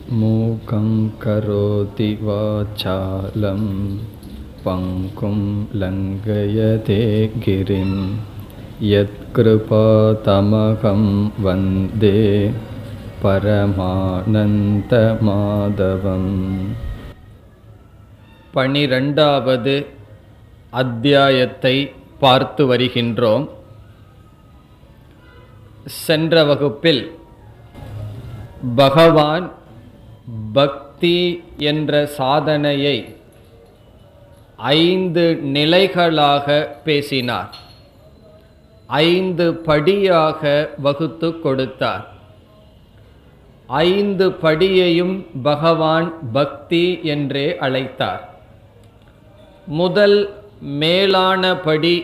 மூகம் கரோதி வாசாலம் பங்கும் லங்கயதே கிரிம் யத்கிருபாதமகம் வந்தே பரமானந்த மாதவம். 12வது அத்தியாயத்தை பார்த்து வருகின்றோம். சென்ற வகுப்பில் பகவான் பக்தி என்ற சாதனையை 5 நிலைகளாக பேசினார். 5 படியாக வகுத்து கொடுத்தார். 5 படியையும் பகவான் பக்தி என்றே அழைத்தார். முதல் மேலான படி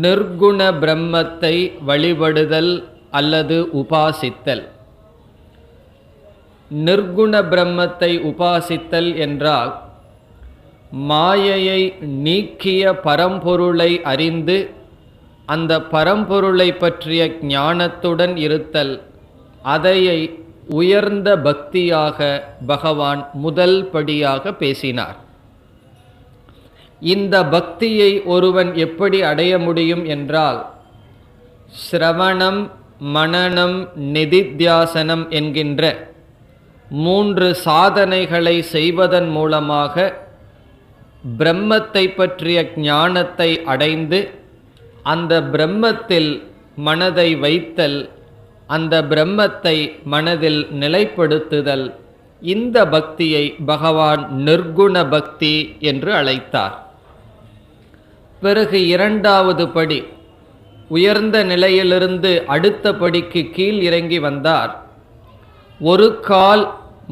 நிர்குண பிரம்மத்தை வழிபடுதல் அல்லது உபாசித்தல். நிர்குண பிரம்மத்தை உபாசித்தல் என்றால் மாயையை நீக்கிய பரம்பொருளை அறிந்து அந்த பரம்பொருளை பற்றிய ஞானத்துடன் இருத்தல். அதையை உயர்ந்த பக்தியாக பகவான் முதல் படியாக பேசினார். இந்த பக்தியை ஒருவன் எப்படி அடைய முடியும் என்றால், சிரவணம், மனனம், நிதித்தியாசனம் என்கின்ற 3 சாதனைகளை செய்வதன் மூலமாக பிரம்மத்தை பற்றிய ஞானத்தை அடைந்து அந்த பிரம்மத்தில் மனதை வைத்தல், அந்த பிரம்மத்தை மனதில் நிலைப்படுத்துதல். இந்த பக்தியை பகவான் நிர்குண பக்தி என்று அழைத்தார். பிறகு 2வது படி, உயர்ந்த நிலையிலிருந்து அடுத்த படிக்கு கீழ் இறங்கி வந்தார். ஒரு கால்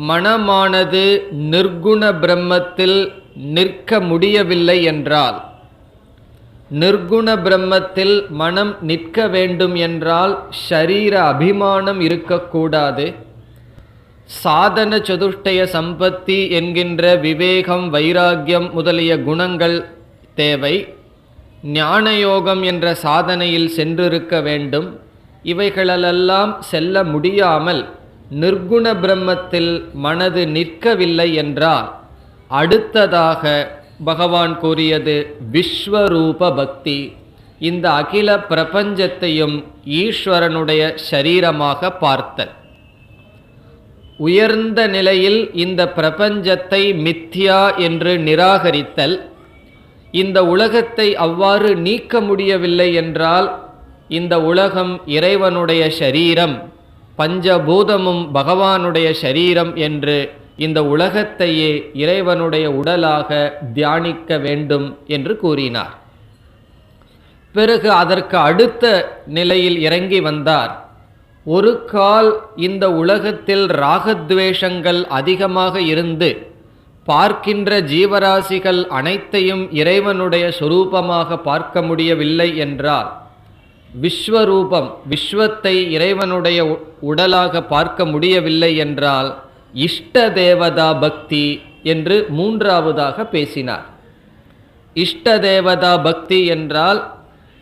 மனமானது நிர்குண பிரம்மத்தில் நிற்க முடியவில்லை என்றால், நிர்குண பிரம்மத்தில் மனம் நிற்க வேண்டும் என்றால் ஷரீர அபிமானம் இருக்கக்கூடாது. சாதன சதுஷ்டய சம்பத்தி என்கின்ற விவேகம், வைராக்கியம் முதலிய குணங்கள் தேவை. ஞானயோகம் என்ற சாதனையில் சென்றிருக்க வேண்டும். இவைகளெல்லாம் செல்ல முடியாமல் நிர்குண பிரம்மத்தில் மனது நிற்கவில்லை என்றால் அடுத்ததாக பகவான் கூறியது விஸ்வரூப பக்தி. இந்த அகில பிரபஞ்சத்தையும் ஈஸ்வரனுடைய ஷரீரமாக பார்த்தல். உயர்ந்த நிலையில் இந்த பிரபஞ்சத்தை மித்யா என்று நிராகரித்தல். இந்த உலகத்தை அவ்வாறு நீக்க முடியவில்லை என்றால் இந்த உலகம் இறைவனுடைய ஷரீரம், பஞ்சபூதமும் பகவானுடைய ஷரீரம் என்று இந்த உலகத்தையே இறைவனுடைய உடலாக தியானிக்க வேண்டும் என்று கூறினார். பிறகு அதற்கு அடுத்த நிலையில் இறங்கி வந்தார். ஒரு கால் இந்த உலகத்தில் ராகத்வேஷங்கள் அதிகமாக இருந்து பார்க்கின்ற ஜீவராசிகள் அனைத்தையும் இறைவனுடைய சொரூபமாக பார்க்க முடியவில்லை என்றால், விஸ்வரூபம், விஸ்வத்தை இறைவனுடைய உடலாக பார்க்க முடியவில்லை என்றால் இஷ்ட தேவதா பக்தி என்று 3வதாக பேசினார். இஷ்ட தேவதா பக்தி என்றால்,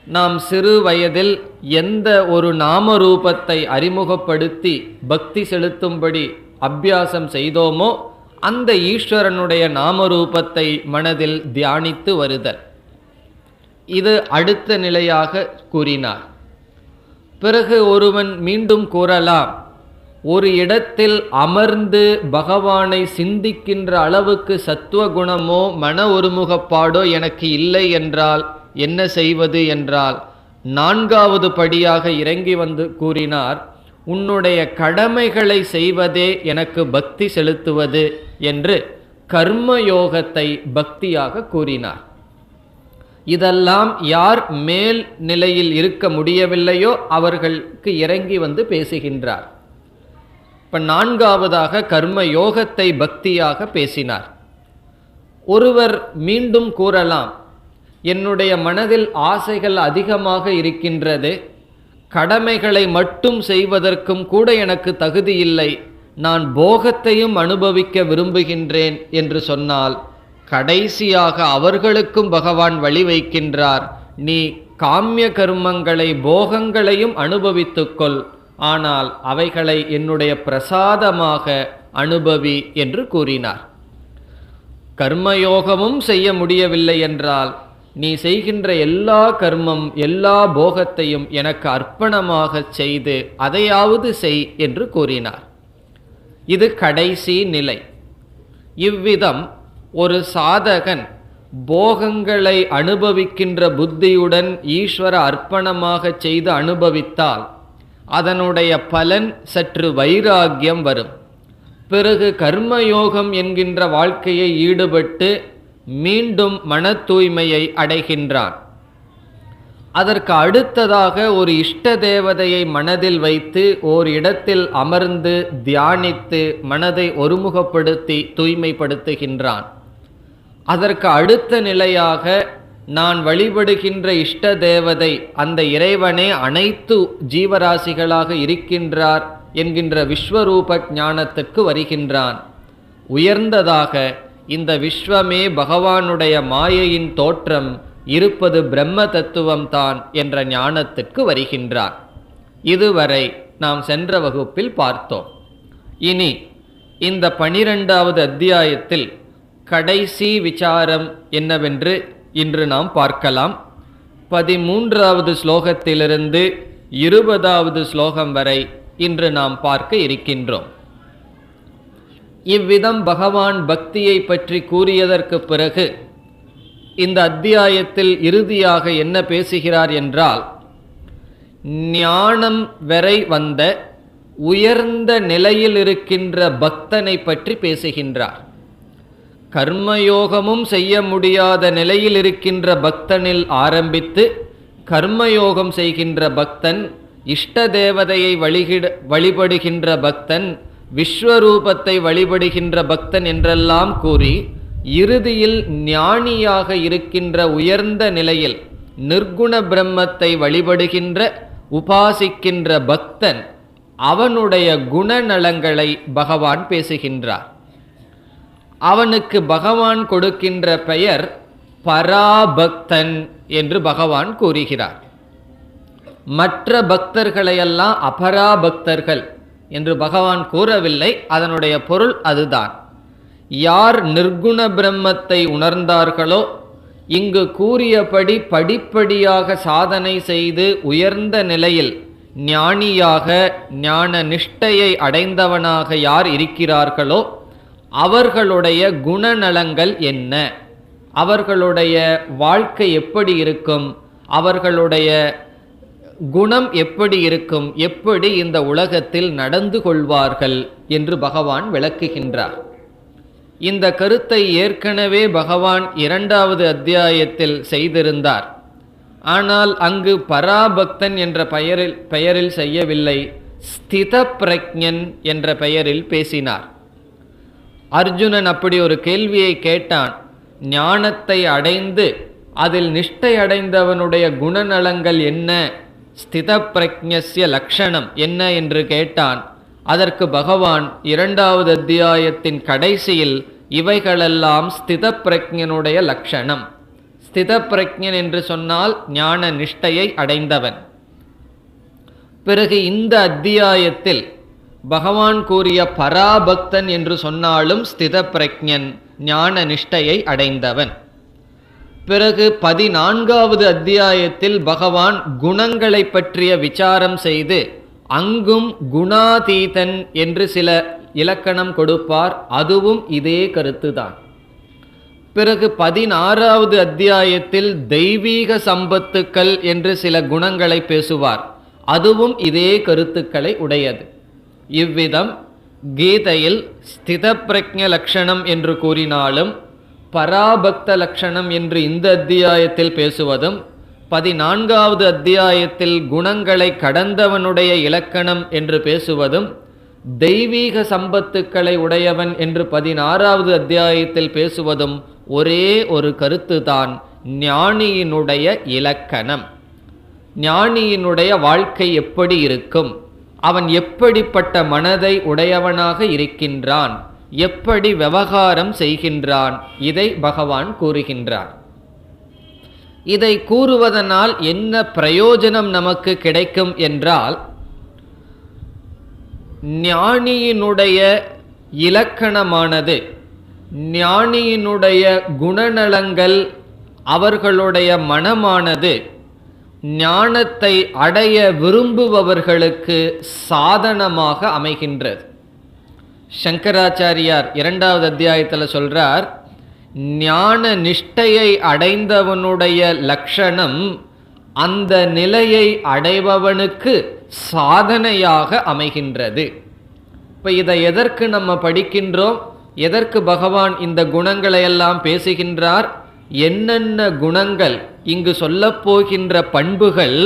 நாம் சிறு வயதில் எந்த ஒரு நாமரூபத்தை அறிமுகப்படுத்தி பக்தி செலுத்தும்படி அபியாசம் செய்தோமோ அந்த ஈஸ்வரனுடைய நாமரூபத்தை மனதில் தியானித்து வருதல். இது அடுத்த நிலையாக கூறினார். பிறகு ஒருவன் மீண்டும் கூறலாம், ஒரு இடத்தில் அமர்ந்து பகவானை சிந்திக்கின்ற அளவுக்கு சத்துவகுணமோ மன ஒருமுகப்பாடோ எனக்கு இல்லை என்றால் என்ன செய்வது என்றால், 4வது படியாக இறங்கி வந்து கூறினார், உன்னுடைய கடமைகளை செய்வதே எனக்கு பக்தி செலுத்துவது என்று கர்மயோகத்தை பக்தியாக கூறினார். இதெல்லாம் யார் மேல் நிலையில் இருக்க முடியவில்லையோ அவர்களுக்கு இறங்கி வந்து பேசுகின்றார். இப்போ 4வதாக கர்மயோகத்தை பக்தியாக பேசினார். ஒருவர் மீண்டும் கூறலாம், என்னுடைய மனதில் ஆசைகள் அதிகமாக இருக்கின்றது, கடமைகளை மட்டும் செய்வதற்கும் கூட எனக்கு தகுதி இல்லை, நான் போகத்தையும் அனுபவிக்க விரும்புகின்றேன் என்று சொன்னால், கடைசியாக அவர்களுக்கும் பகவான் வழி வைக்கின்றார். நீ காமிய கர்மங்களை போகங்களையும் அனுபவித்துக்கொள், ஆனால் அவைகளை என்னுடைய பிரசாதமாக அனுபவி என்று கூறினார். கர்மயோகமும் செய்ய முடியவில்லை என்றால் நீ செய்கின்ற எல்லா கர்மம் எல்லா போகத்தையும் எனக்கு அர்ப்பணமாக செய்து அதையாவது செய் என்று கூறினார். இது கடைசி நிலை. இவ்விதம் ஒரு சாதகன் போகங்களை அனுபவிக்கின்ற புத்தியுடன் ஈஸ்வர அர்ப்பணமாக செய்து அனுபவித்தால் அதனுடைய பலன் சற்று வைராக்கியம் வரும். பிறகு கர்மயோகம் என்கின்ற வாழ்க்கையை ஈடுபட்டு மீண்டும் மன தூய்மையை அடைகின்றான். அதற்கு அடுத்ததாக ஒரு இஷ்ட தேவதையை மனதில் வைத்து ஓர் இடத்தில் அமர்ந்து தியானித்து மனதை ஒருமுகப்படுத்தி தூய்மைப்படுத்துகின்றான். அதற்கு அடுத்த நிலையாக நான் வழிபடுகின்ற இஷ்ட தேவதை அந்த இறைவனே அனைத்து ஜீவராசிகளாக இருக்கின்றார் என்கின்ற விஸ்வரூப ஞானத்துக்கு வருகின்றான். உயர்ந்ததாக இந்த விஸ்வமே பகவானுடைய மாயையின் தோற்றம், இருப்பது பிரம்ம தத்துவம்தான் என்ற ஞானத்திற்கு வருகின்றார். இதுவரை நாம் சென்ற வகுப்பில் பார்த்தோம். இனி இந்த 12வது அத்தியாயத்தில் கடைசி விசாரம் என்னவென்று இன்று நாம் பார்க்கலாம். 13வது ஸ்லோகத்திலிருந்து 20வது ஸ்லோகம் வரை இன்று நாம் பார்க்க இருக்கின்றோம். இவ்விதம் பகவான் பக்தியை பற்றி கூறியதற்கு பிறகு இந்த அத்தியாயத்தில் இறுதியாக என்ன பேசுகிறார் என்றால், ஞானம் வரை வந்த உயர்ந்த நிலையில் இருக்கின்ற பக்தனை பற்றி பேசுகின்றார். கர்மயோகமும் செய்ய முடியாத நிலையில் இருக்கின்ற பக்தனில் ஆரம்பித்து கர்மயோகம் செய்கின்ற பக்தன், இஷ்ட தேவதையை வழிபடுகின்ற பக்தன், விஸ்வரூபத்தை வழிபடுகின்ற பக்தன் என்றெல்லாம் கூறி இறுதியில் ஞானியாக இருக்கின்ற உயர்ந்த நிலையில் நிர்குண பிரம்மத்தை வழிபடுகின்ற உபாசிக்கின்ற பக்தன், அவனுடைய குணநலங்களை பகவான் பேசுகின்றார். அவனுக்கு பகவான் கொடுக்கின்ற பெயர் பராபக்தன் என்று பகவான் கூறுகிறார். மற்ற பக்தர்களையெல்லாம் அபராபக்தர்கள் என்று பகவான் கூறவில்லை. அதனுடைய பொருள் அதுதான். யார் நிர்குண பிரம்மத்தை உணர்ந்தார்களோ, இங்கு கூறியபடி படிப்படியாக சாதனை செய்து உயர்ந்த நிலையில் ஞானியாக ஞான நிஷ்டையை அடைந்தவனாக யார் இருக்கிறார்களோ அவர்களுடைய குணநலங்கள் என்ன, அவர்களுடைய வாழ்க்கை எப்படி இருக்கும், அவர்களுடைய குணம் எப்படி இருக்கும், எப்படி இந்த உலகத்தில் நடந்து கொள்வார்கள் என்று பகவான் விளக்குகின்றார். இந்த கருத்தை ஏற்கனவே பகவான் 2வது அத்தியாயத்தில் செய்திருந்தார். ஆனால் அங்கு பராபக்தன் என்ற பெயரில் செய்யவில்லை, ஸ்தித பிரக்ஞன் என்ற பெயரில் பேசினார். அர்ஜுனன் அப்படி ஒரு கேள்வியை கேட்டான். ஞானத்தை அடைந்து அதில் நிஷ்டை அடைந்தவனுடைய குணநலங்கள் என்ன, ஸ்தித பிரக்ஞஸ்ய லக்ஷணம் என்ன என்று கேட்டான். அதற்கு பகவான் 2வது அத்தியாயத்தின் கடைசியில் இவைகளெல்லாம் ஸ்தித பிரக்ஞனுடைய லக்ஷணம். ஸ்தித பிரக்ஞன் என்று சொன்னால் ஞான நிஷ்டையை அடைந்தவன். பிறகு இந்த அத்தியாயத்தில் பகவான் கூறிய பராபக்தன் என்று சொன்னாலும் ஸ்தித பிரக்ஞன், ஞான நிஷ்டையை அடைந்தவன். பிறகு 14வது அத்தியாயத்தில் பகவான் குணங்களை பற்றிய விசாரம் செய்து அங்கும் குணாதீதன் என்று சில இலக்கணம் கொடுப்பார். அதுவும் இதே கருத்துதான். பிறகு 16வது அத்தியாயத்தில் தெய்வீக சம்பத்துக்கள் என்று சில குணங்களை பேசுவார். அதுவும் இதே கருத்துக்களை உடையது. இவ்விதம் கீதையில் ஸ்தித பிரக்ஞ லக்ஷணம் என்று கூறினாலும் பராபக்த லக்ஷணம் என்று இந்த அத்தியாயத்தில் பேசுவதும், 14வது அத்தியாயத்தில் குணங்களை கடந்தவனுடைய இலக்கணம் என்று பேசுவதும், தெய்வீக சம்பத்துக்களை உடையவன் என்று 16வது அத்தியாயத்தில் பேசுவதும் ஒரே ஒரு கருத்துதான், ஞானியினுடைய இலக்கணம். ஞானியினுடைய வாழ்க்கை எப்படி இருக்கும், அவன் எப்படிப்பட்ட மனதை உடையவனாக இருக்கின்றான், எப்படி விவகாரம் செய்கின்றான், இதை பகவான் கூறுகின்றார். இதை கூறுவதனால் என்ன பிரயோஜனம் நமக்கு கிடைக்கும் என்றால், ஞானியினுடைய இலக்கணமானது ஞானியினுடைய குணநலங்கள், அவர்களுடைய மனமானது ஞானத்தை அடைய விரும்புபவர்களுக்கு சாதனமாக அமைகின்றது. சங்கராச்சாரியார் 2வது அத்தியாயத்தில் சொல்றார், ஞான நிஷ்டையை அடைந்தவனுடைய லட்சணம் அந்த நிலையை அடைபவனுக்கு சாதனையாக அமைகின்றது. இப்போ இதை எதற்கு நம்ம படிக்கின்றோம்? எதற்கு பகவான் இந்த குணங்களை எல்லாம் பேசுகின்றார்? என்னென்ன குணங்கள், இங்கு சொல்லப்போகின்ற பண்புகள்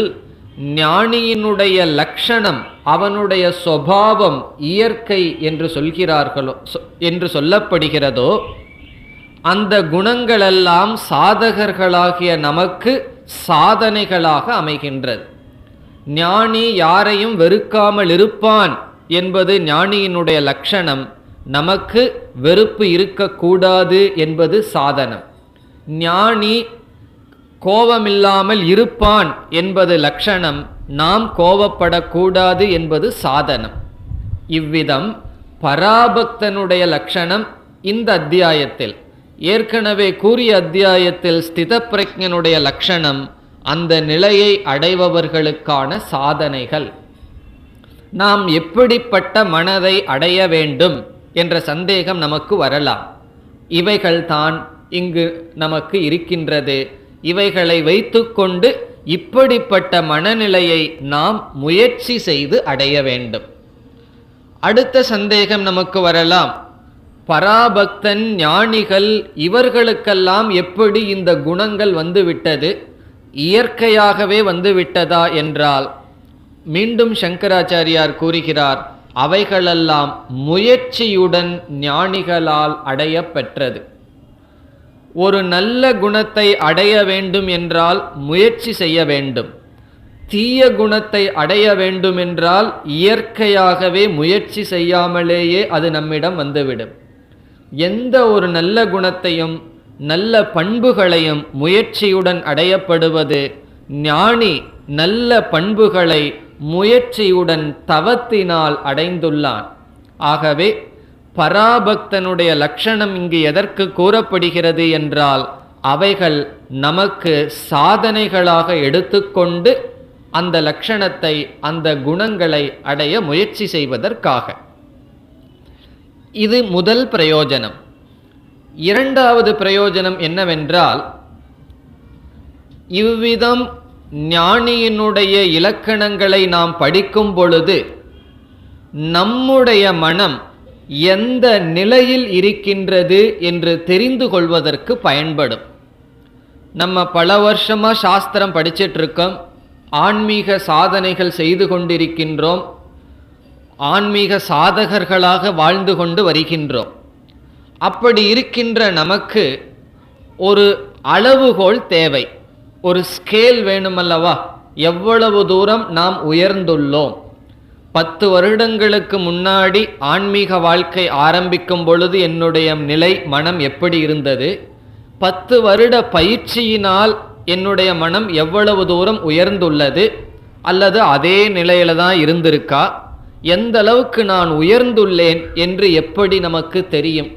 ஞானியினுடைய லட்சணம், அவனுடைய சுபாவம், இயற்கை என்று சொல்கிறார்களோ என்று சொல்லப்படுகிறதோ, அந்த குணங்களெல்லாம் சாதகர்களாகிய நமக்கு சாதனைகளாக அமைகின்றது. ஞானி யாரையும் வெறுக்காமல் இருப்பான் என்பது ஞானியினுடைய லட்சணம். நமக்கு வெறுப்பு இருக்கக்கூடாது என்பது சாதனம். ஞானி கோபமில்லாமல் இருப்பான் என்பது லட்சணம். நாம் கோபப்படக்கூடாது என்பது சாதனம். இவ்விதம் பராபக்தனுடைய லட்சணம் இந்த அத்தியாயத்தில், ஏற்கனவே கூறிய அத்தியாயத்தில் ஸ்தித பிரக்ஞனுடைய லட்சணம் அந்த நிலையை அடைபவர்களுக்கான சாதனைகள். நாம் எப்படிப்பட்ட மனதை அடைய வேண்டும் என்ற சந்தேகம் நமக்கு வரலாம். இவைகள்தான் இங்கு நமக்கு இருக்கின்றது. இவைகளை வைத்துக்கொண்டு இப்படிப்பட்ட மனநிலையை நாம் முயற்சி செய்து அடைய வேண்டும். அடுத்த சந்தேகம் நமக்கு வரலாம், பராபக்தன், ஞானிகள், இவர்களுக்கெல்லாம் எப்படி இந்த குணங்கள் வந்துவிட்டது? இயற்கையாகவே வந்துவிட்டதா என்றால், மீண்டும் சங்கராச்சாரியார் கூறுகிறார், அவைகளெல்லாம் முயற்சியுடன் ஞானிகளால் அடையப்பெற்றது. ஒரு நல்ல குணத்தை அடைய வேண்டும் என்றால் முயற்சி செய்ய வேண்டும். தீய குணத்தை அடைய வேண்டும் என்றால் இயற்கையாகவே முயற்சி செய்யாமலேயே அது நம்மிடம் வந்துவிடும். எந்த ஒரு நல்ல குணத்தையும் நல்ல பண்புகளையும் முயற்சியுடன் அடையப்படுவது. ஞானி நல்ல பண்புகளை முயற்சியுடன் தவத்தினால் அடைந்துள்ளான். ஆகவே பராபக்தனுடைய லட்சணம் இங்கு எதற்கு கூறப்படுகிறது என்றால், அவைகள் நமக்கு சாதனைகளாக எடுத்துக்கொண்டு அந்த லட்சணத்தை, அந்த குணங்களை அடைய முயற்சி செய்வதற்காக. இது முதல் பிரயோஜனம். இரண்டாவது பிரயோஜனம் என்னவென்றால், இவ்விதம் ஞானியினுடைய இலக்கணங்களை நாம் படிக்கும் பொழுது நம்முடைய மனம் எந்த நிலையில் இருக்கின்றது என்று தெரிந்து கொள்வதற்கு பயன்படும். நம்ம பல வருஷமாக சாஸ்திரம் படிச்சிட்டு இருக்கோம், ஆன்மீக சாதனைகள் செய்து கொண்டிருக்கின்றோம், ஆன்மீக சாதகர்களாக வாழ்ந்து கொண்டு வருகின்றோம். அப்படி இருக்கின்ற நமக்கு ஒரு அளவுகோல் தேவை, ஒரு ஸ்கேல் வேணுமல்லவா? எவ்வளவு தூரம் நாம் உயர்ந்துள்ளோம்? 10 வருடங்களுக்கு முன்னாடி ஆன்மீக வாழ்க்கை ஆரம்பிக்கும் பொழுது என்னுடைய நிலை, மனம் எப்படி இருந்தது? 10 வருட பயிற்சியினால் என்னுடைய மனம் எவ்வளவு தூரம் உயர்ந்துள்ளது? அல்லது அதே நிலையில தான் இருந்திருக்கா? எந்த அளவுக்கு நான் உயர்ந்துள்ளேன் என்று எப்படி நமக்கு தெரியும்?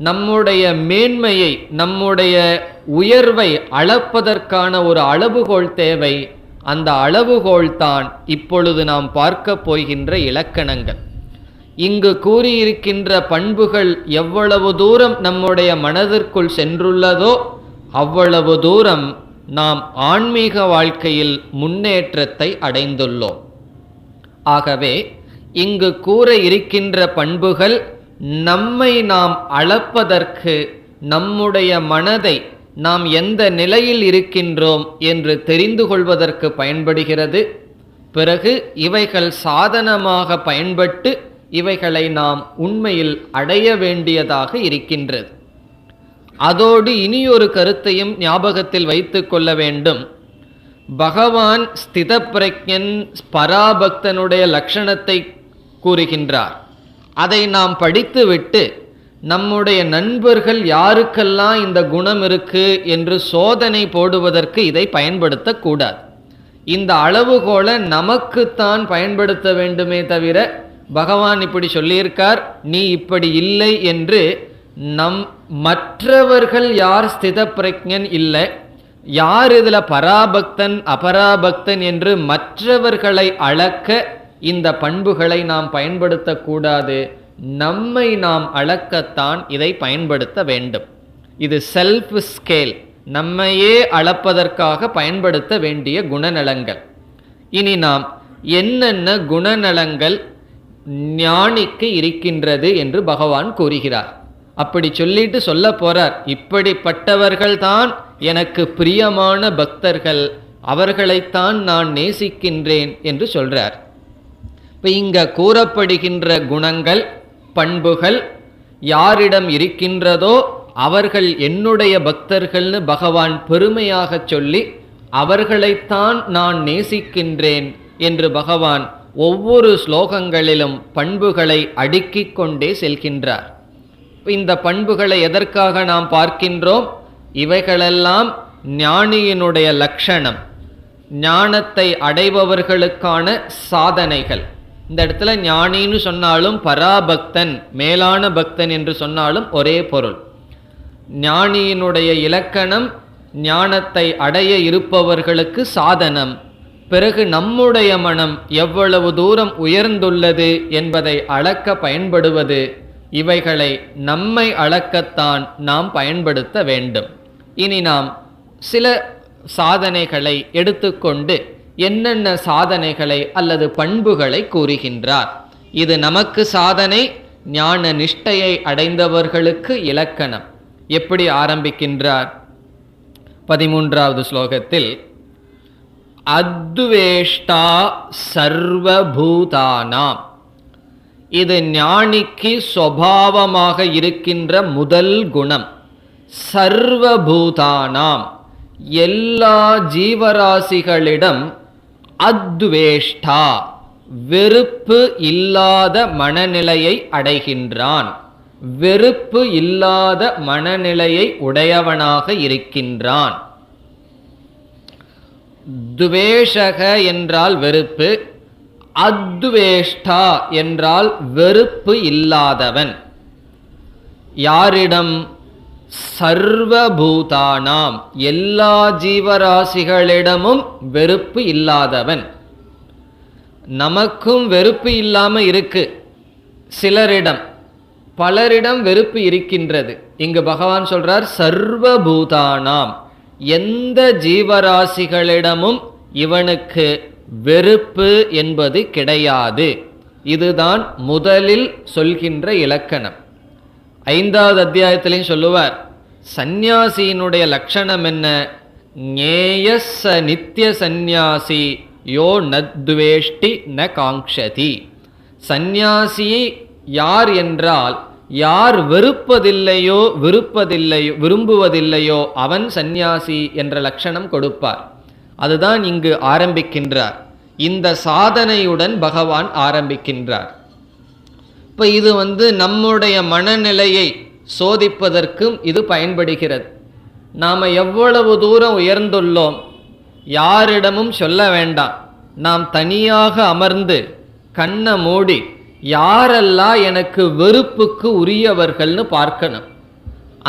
நம்முடைய மேன்மையை, நம்முடைய உயர்வை அளப்பதற்கான ஒரு அளவுகோல் தேவை. அந்த அளவுகோல் தான் இப்பொழுது நாம் பார்க்க போகின்ற இலக்கணங்கள். இங்கு கூறியிருக்கின்ற பண்புகள் எவ்வளவு தூரம் நம்முடைய மனதிற்குள் சென்றுள்ளதோ அவ்வளவு தூரம் நாம் ஆன்மீக வாழ்க்கையில் முன்னேற்றத்தை அடைந்துள்ளோம். ஆகவே இங்கு கூற இருக்கின்ற பண்புகள் நம்மை நாம் அளப்பதற்கு, நம்முடைய மனதை நாம் எந்த நிலையில் இருக்கின்றோம் என்று தெரிந்து கொள்வதற்கு பயன்படுகிறது. பிறகு இவைகள் சாதனமாக பயன்பட்டு இவைகளை நாம் உண்மையில் அடைய வேண்டியதாக இருக்கின்றது. அதோடு இனியொரு கருத்தையும் ஞாபகத்தில் வைத்து கொள்ள வேண்டும். பகவான் ஸ்தித பிரக்ஞன் பராபக்தனுடைய லட்சணத்தை கூறுகின்றார். அதை நாம் படித்துவிட்டு நம்முடைய நண்பர்கள் யாருக்கெல்லாம் இந்த குணம் இருக்கு என்று சோதனை போடுவதற்கு இதை பயன்படுத்தக்கூடாது. இந்த அளவுகோலை நமக்குத்தான் பயன்படுத்த வேண்டுமே தவிர பகவான் இப்படி சொல்லியிருக்கார், நீ இப்படி இல்லை என்று மற்றவர்கள் யார் ஸ்தித பிரக்ஞன் இல்லை, யார் இதில் பராபக்தன் அபராபக்தன் என்று மற்றவர்களை அளக்க இந்த பண்புகளை நாம் பயன்படுத்தக்கூடாது. நம்மை நாம் அளக்கத்தான் இதை பயன்படுத்த வேண்டும். இது செல்ஃப் ஸ்கேல், நம்மையே அளப்பதற்காக பயன்படுத்த வேண்டிய குணநலங்கள். இனி நாம் என்னென்ன குணநலங்கள் ஞானிக்கு இருக்கின்றது என்று பகவான் கூறுகிறார். அப்படி சொல்லிட்டு சொல்ல போறார், இப்படிப்பட்டவர்கள்தான் எனக்கு பிரியமான பக்தர்கள், அவர்களைத்தான் நான் நேசிக்கின்றேன் என்று சொல்றார். இப்போ இங்க கூறப்படுகின்ற குணங்கள் பண்புகள் யாரிடம் இருக்கின்றதோ அவர்கள் என்னுடைய பக்தர்கள்னு பகவான் பெருமையாக சொல்லி அவர்களைத்தான் நான் நேசிக்கின்றேன் என்று பகவான் ஒவ்வொரு ஸ்லோகங்களிலும் பண்புகளை அடுக்கிக் கொண்டே செல்கின்றார். இந்த பண்புகளை எதற்காக நாம் பார்க்கின்றோம்? இவைகளெல்லாம் ஞானியினுடைய லட்சணம், ஞானத்தை அடைபவர்களுக்கான சாதனைகள். இந்த இடத்துல ஞானின்னு சொன்னாலும் பராபக்தன் மேலான பக்தன் என்று சொன்னாலும் ஒரே பொருள். ஞானியினுடைய இலக்கணம் ஞானத்தை அடைய இருப்பவர்களுக்கு சாதனம். பிறகு நம்முடைய மனம் எவ்வளவு தூரம் உயர்ந்துள்ளது என்பதை அளக்க பயன்படுவது. இவைகளை நம்மை அளக்கத்தான் நாம் பயன்படுத்த வேண்டும். இனி நாம் சில சாதனைகளை எடுத்துக்கொண்டு என்னென்ன சாதனைகளை அல்லது பண்புகளை கூறுகின்றார். இது நமக்கு சாதனை, ஞான நிஷ்டையை அடைந்தவர்களுக்கு இலக்கணம். எப்படி ஆரம்பிக்கின்றார்? 13வது ஸ்லோகத்தில் அத்வேஷ்டா சர்வபூதானாம். இது ஞானிக்கு சுபாவமாக இருக்கின்ற முதல் குணம். சர்வபூதானாம், எல்லா ஜீவராசிகளிடம் அத்வேஷ்டா வெறுப்பு இல்லாத மனநிலையை அடைகின்றான். வெறுப்பு இல்லாத மனநிலையை உடையவனாக இருக்கின்றான். துவேஷக என்றால் வெறுப்பு, அத்வேஷ்டா என்றால் வெறுப்பு இல்லாதவன். யாரிடம்? சர்வபூதானாம், எல்லா ஜீவராசிகளிடமும் வெறுப்பு இல்லாதவன். நமக்கும் வெறுப்பு இல்லாம இருக்கு, சிலரிடம், பலரிடம் வெறுப்பு இருக்கின்றது. இங்கு பகவான் சொல்றார் சர்வபூதானாம், எந்த ஜீவராசிகளிடமும் இவனுக்கு வெறுப்பு என்பது கிடையாது. இதுதான் முதலில் சொல்கின்ற இலக்கணம். 5வது அத்தியாயத்திலையும் சொல்லுவார், சந்நியாசியினுடைய லட்சணம் என்ன? ஞேயஸ்ஸ நித்திய சந்நியாசி யோ நத்வேஷ்டி ந காங்க்ஷதி. சந்நியாசி யார் என்றால், யார் வெறுப்பதில்லையோ விரும்புவதில்லையோ அவன் சந்நியாசி என்ற லட்சணம் கொடுப்பார். அதுதான் இங்கு ஆரம்பிக்கின்றார். இந்த சாதனையுடன் பகவான் ஆரம்பிக்கின்றார். இப்போ இது நம்முடைய மனநிலையை சோதிப்பதற்கும் இது பயன்படுகிறது. நாம் எவ்வளவு தூரம் உயர்ந்துள்ளோம் யாரிடமும் சொல்ல வேண்டாம். நாம் தனியாக அமர்ந்து கண்ணை மூடி யாரெல்லாம் எனக்கு வெறுப்புக்கு உரியவர்கள்னு பார்க்கணும்.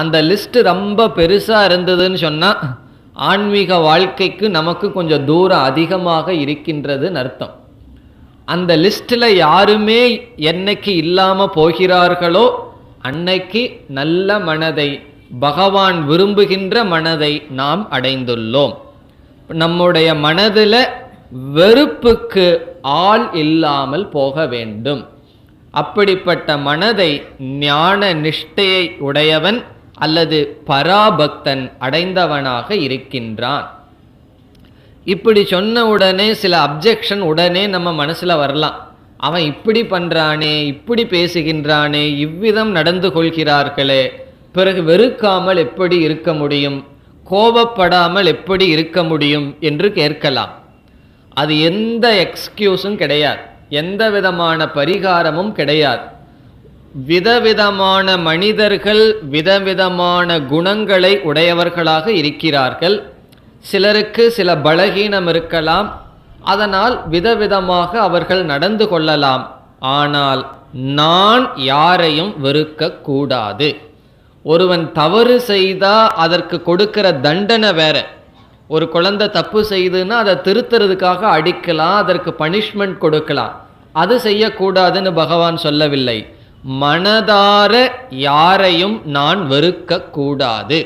அந்த லிஸ்ட் ரொம்ப பெருசாக இருந்ததுன்னு சொன்னால் ஆன்மீக வாழ்க்கைக்கு நமக்கு கொஞ்சம் தூரம் அதிகமாக இருக்கின்றதுன்னு அர்த்தம். அந்த லிஸ்டில் யாருமே என்னைக்கு இல்லாமல் போகிறார்களோ அன்னைக்கு நல்ல மனதை, பகவான் விரும்புகின்ற மனதை நாம் அடைந்துள்ளோம். நம்முடைய மனதில் வெறுப்புக்கு ஆள் இல்லாமல் போக வேண்டும். அப்படிப்பட்ட மனதை ஞான நிஷ்டையை உடையவன் அல்லது பராபக்தன் அடைந்தவனாக இருக்கின்றான். இப்படி சொன்ன உடனே சில அப்ஜெக்ஷன் உடனே நம்ம மனசில் வரலாம். அவன் இப்படி பண்ணுறானே, இப்படி பேசுகின்றானே, இவ்விதம் நடந்து கொள்கிறார்களே, பிறகு வெறுக்காமல் எப்படி இருக்க முடியும், கோபப்படாமல் எப்படி இருக்க முடியும் என்று கேட்கலாம். அது எந்த எக்ஸ்கியூஸும் கிடையாது, எந்த விதமான பரிகாரமும் கிடையாது. விதவிதமான மனிதர்கள் விதவிதமான குணங்களை உடையவர்களாக இருக்கிறார்கள். சிலருக்கு சில பலகீனம் இருக்கலாம், அதனால் விதவிதமாக அவர்கள் நடந்து கொள்ளலாம். ஆனால் நான் யாரையும் வெறுக்கக்கூடாது. ஒருவன் தவறு செய்தா அதற்கு கொடுக்கிற தண்டனை வேற. ஒரு குழந்தை தப்பு செய்துன்னா அதை திருத்துறதுக்காக அடிக்கலாம், அதற்கு பனிஷ்மெண்ட் கொடுக்கலாம். அது செய்யக்கூடாதுன்னு பகவான் சொல்லவில்லை. மனதார யாரையும் நான் வெறுக்கக்கூடாது.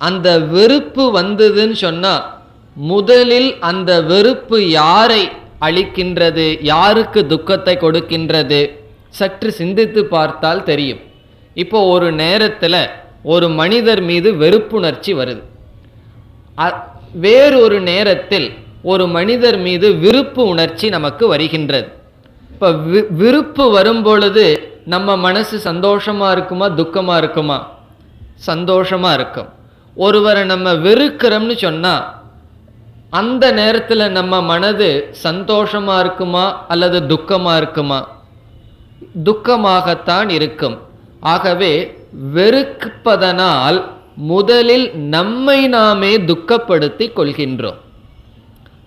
அந்த வெறுப்பு வந்ததுன்னு சொன்னா முதலில் அந்த வெறுப்பு யாரை அளிக்கின்றது, யாருக்கு துக்கத்தை கொடுக்கின்றது, சற்று சிந்தித்து பார்த்தால் தெரியும். இப்போ ஒரு நேரத்தில் ஒரு மனிதர் மீது வெறுப்புணர்ச்சி வருது. வேறொரு நேரத்தில் ஒரு மனிதர் மீது விருப்பு உணர்ச்சி நமக்கு வருகின்றது. இப்போ விருப்பு வரும் பொழுது நம்ம மனசு சந்தோஷமா இருக்குமா துக்கமா இருக்குமா? சந்தோஷமா இருக்கும். ஒருவரை நம்ம வெறுக்கிறோம்னு சொன்னா அந்த நேரத்தில் நம்ம மனது சந்தோஷமா இருக்குமா அல்லது துக்கமா இருக்குமா? துக்கமாகத்தான் இருக்கும். ஆகவே வெறுப்பதனால் முதலில் நம்மை நாமே துக்கப்படுத்தி கொள்கின்றோம்.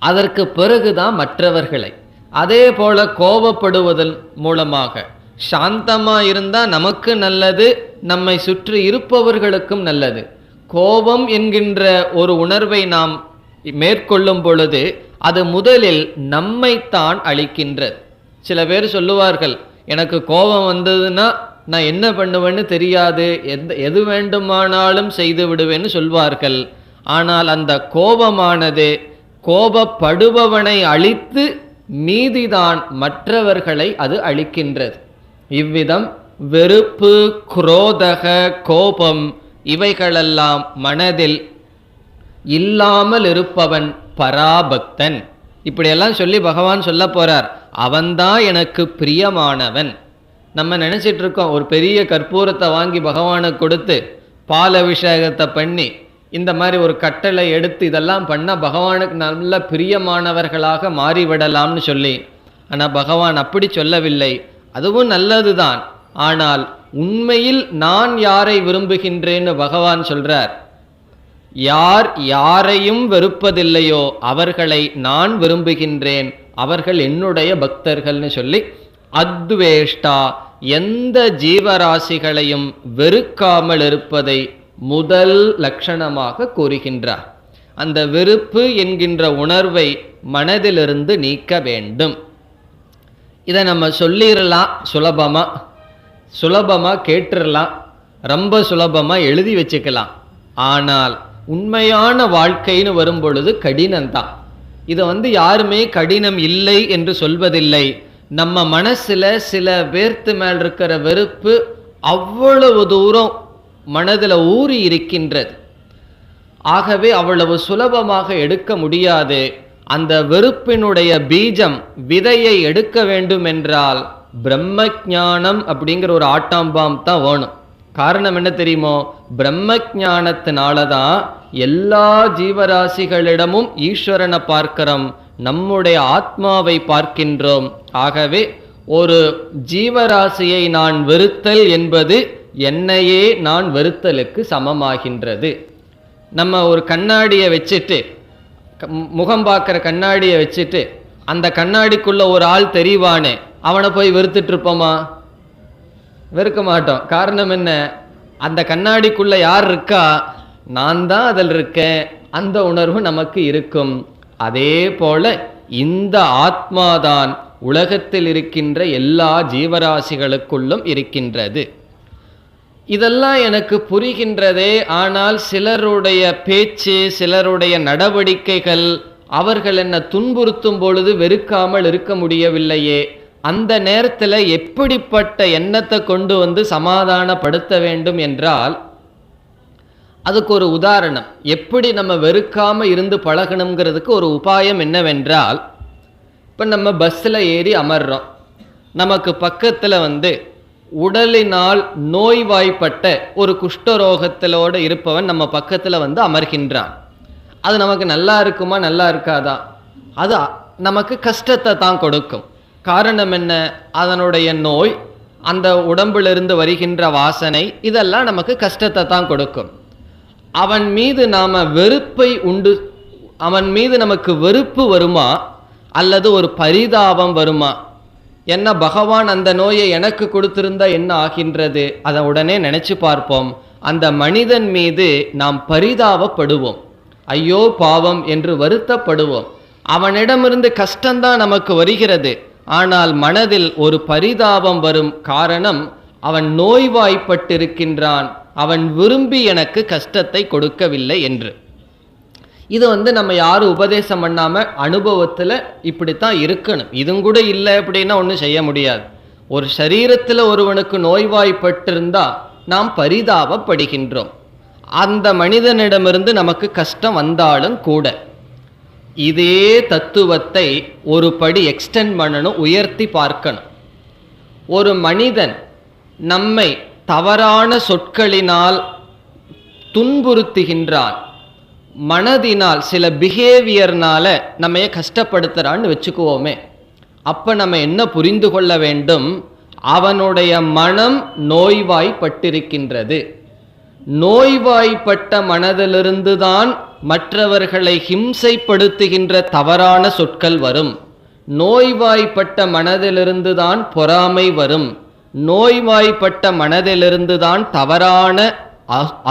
அதற்கு பிறகுதான் மற்றவர்களை. அதே போல கோபப்படுவதன் மூலமாக சாந்தமா இருந்தா நமக்கு நல்லது, நம்மை சுற்றி இருப்பவர்களுக்கும் நல்லது. கோபம் என்கின்ற ஒரு உணர்வை நாம் மேற்கொள்ளும் பொழுது அது முதலில் நம்மைத்தான் அளிக்கின்றது. சில பேர் சொல்லுவார்கள், எனக்கு கோபம் வந்ததுன்னா நான் என்ன பண்ணுவேன்னு தெரியாது, எது வேண்டுமானாலும் செய்து விடுவேன்னு சொல்வார்கள். ஆனால் அந்த கோபமானது கோபப்படுபவனை அழித்து மீதிதான் மற்றவர்களை அது அழிக்கின்றது. இவ்விதம் வெறுப்பு, குரோதக, கோபம் இவைகளெல்லாம் மனதில் இல்லாமல் இருப்பவன் பராபக்தன். இப்படியெல்லாம் சொல்லி பகவான் சொல்ல போறார், அவன்தான் எனக்கு பிரியமானவன். நம்ம நினைச்சிட்டு இருக்கோம் ஒரு பெரிய கற்பூரத்தை வாங்கி பகவானுக்கு கொடுத்து பால் அபிஷேகத்தை பண்ணி இந்த மாதிரி ஒரு கட்டளை எடுத்து இதெல்லாம் பண்ணால் பகவானுக்கு நல்ல பிரியமானவர்களாக மாறிவிடலாம்னு சொல்லி. ஆனால் பகவான் அப்படி சொல்லவில்லை. அதுவும் நல்லதுதான், ஆனால் உண்மையில் நான் யாரை விரும்புகின்றேன்னு பகவான் சொல்றார். யார் யாரையும் வெறுப்பதில்லையோ அவர்களை நான் விரும்புகின்றேன், அவர்கள் என்னுடைய பக்தர்கள்னு சொல்லி அத்வேஷ்டா, எந்த ஜீவராசிகளையும் வெறுக்காமல் இருப்பதை முதல் லட்சணமாக கூறுகின்றார். அந்த வெறுப்பு என்கின்ற உணர்வை மனதிலிருந்து நீக்க வேண்டும். இதை நம்ம சொல்லிடலாம், சுலபமாக கேட்டுடலாம், ரொம்ப சுலபமாக எழுதி வச்சுக்கலாம். ஆனால் உண்மையான வாழ்க்கைன்னு வரும் பொழுது கடினம்தான். இதை யாருமே கடினம் இல்லை என்று சொல்வதில்லை. நம்ம மனசுல சில பேர்த்து மேல் இருக்கிற வெறுப்பு அவ்வளவு தூரம் மனதில் ஊறி இருக்கின்றது. ஆகவே அவ்வளவு சுலபமாக எடுக்க முடியாது. அந்த வெறுப்பினுடைய பீஜம், விதையை எடுக்க வேண்டும் என்றால் பிரம்ம ஞானம் அப்படிங்கிற ஒரு ஆட்டாம்பாம் தான் வேணும். காரணம் என்ன தெரியுமோ? பிரம்ம ஞானத்தினாலதான் எல்லா ஜீவராசிகளிடமும் ஈஸ்வரனை பார்க்கிறோம், நம்முடைய ஆத்மாவை பார்க்கின்றோம். ஆகவே ஒரு ஜீவராசியை நான் வெறுத்தல் என்பது என்னையே நான் வெறுத்தலுக்கு சமமாகின்றது. நம்ம ஒரு கண்ணாடியை வச்சுட்டு, முகம் பார்க்குற கண்ணாடியை வச்சுட்டு அந்த கண்ணாடிக்குள்ள ஒரு ஆள் தெரிவானே, அவனை போய் வெறுத்துட்டு இருப்போமா? வெறுக்க மாட்டோம். காரணம் என்ன? அந்த கண்ணாடிக்குள்ள யார் இருக்கா? நான் தான் அதில் இருக்கேன், அந்த உணர்வு நமக்கு இருக்கும். அதே போல இந்த ஆத்மாதான் உலகத்தில் இருக்கின்ற எல்லா ஜீவராசிகளுக்குள்ளும் இருக்கின்றது. இதெல்லாம் எனக்கு புரிகின்றதே. ஆனால் சிலருடைய பேச்சு, சிலருடைய நடவடிக்கைகள், அவர்கள் என்ன துன்புறுத்தும் பொழுது வெறுக்காமல் இருக்க முடியவில்லையே. அந்த நேரத்தில் எப்படிப்பட்ட எண்ணத்தை கொண்டு சமாதானப்படுத்த வேண்டும் என்றால், அதுக்கு ஒரு உதாரணம். எப்படி நம்ம வெறுக்காம இருந்து பழகணுங்கிறதுக்கு ஒரு உபாயம் என்னவென்றால், இப்போ நம்ம பஸ்ஸில் ஏறி அமர்றோம். நமக்கு பக்கத்தில் உடலினால் நோய்வாய்ப்பட்ட ஒரு குஷ்டரோகத்திலோடு இருப்பவன் நம்ம பக்கத்தில் அமர்கின்றான். அது நமக்கு நல்லா இருக்குமா நல்லா இருக்காதா? அது நமக்கு கஷ்டத்தை தான் கொடுக்கும். காரணம் என்ன? அதனுடைய நோய், அந்த உடம்பிலிருந்து வருகின்ற வாசனை, இதெல்லாம் நமக்கு கஷ்டத்தை தான் கொடுக்கும். அவன் மீது நாம் வெறுப்பை உண்டு, அவன் மீது நமக்கு வெறுப்பு வருமா அல்லது ஒரு பரிதாபம் வருமா? என்ன பகவான் அந்த நோயை எனக்கு கொடுத்திருந்தா என்ன ஆகின்றது? அதை உடனே நினைச்சு பார்ப்போம். அந்த மனிதன் மீது நாம் பரிதாபப்படுவோம், ஐயோ பாவம் என்று வருத்தப்படுவோம். அவனிடமிருந்து கஷ்டம்தான் நமக்கு வருகிறது, ஆனால் மனதில் ஒரு பரிதாபம் வரும். காரணம், அவன் நோய்வாய்ப்பட்டிருக்கின்றான், அவன் விரும்பி எனக்கு கஷ்டத்தை கொடுக்கவில்லை என்று. இது நம்ம யாரும் உபதேசம் பண்ணாம அனுபவத்தில் இப்படித்தான் இருக்கணும். இதுவும் கூட இல்லை அப்படின்னா ஒன்றும் செய்ய முடியாது. ஒரு சரீரத்தில் ஒருவனுக்கு நோய்வாய்ப்பட்டிருந்தா நாம் பரிதாபப்படுகின்றோம். அந்த மனிதனிடமிருந்து நமக்கு கஷ்டம் வந்தாலும் கூட இதே தத்துவத்தை ஒரு படி எக்ஸ்டெண்ட் பண்ணணும், உயர்த்தி பார்க்கணும். ஒரு மனிதன் நம்மை தவறான சொற்களினால் துன்புறுத்துகின்றான், மனதினால் சில பிஹேவியர்னால நம்ம கஷ்டப்படுத்துறான்னு வச்சுக்குவோமே. அப்ப நம்ம என்ன புரிந்து கொள்ள வேண்டும்? அவனுடைய மனம் நோய்வாய்ப்பட்டிருக்கின்றது. நோய்வாய்ப்பட்ட மனதிலிருந்து தான் மற்றவர்களை ஹிம்சைப்படுத்துகின்ற தவறான சொற்கள் வரும். நோய்வாய்ப்பட்ட மனதிலிருந்து தான் பொறாமை வரும். நோய்வாய்ப்பட்ட மனதிலிருந்து தான் தவறான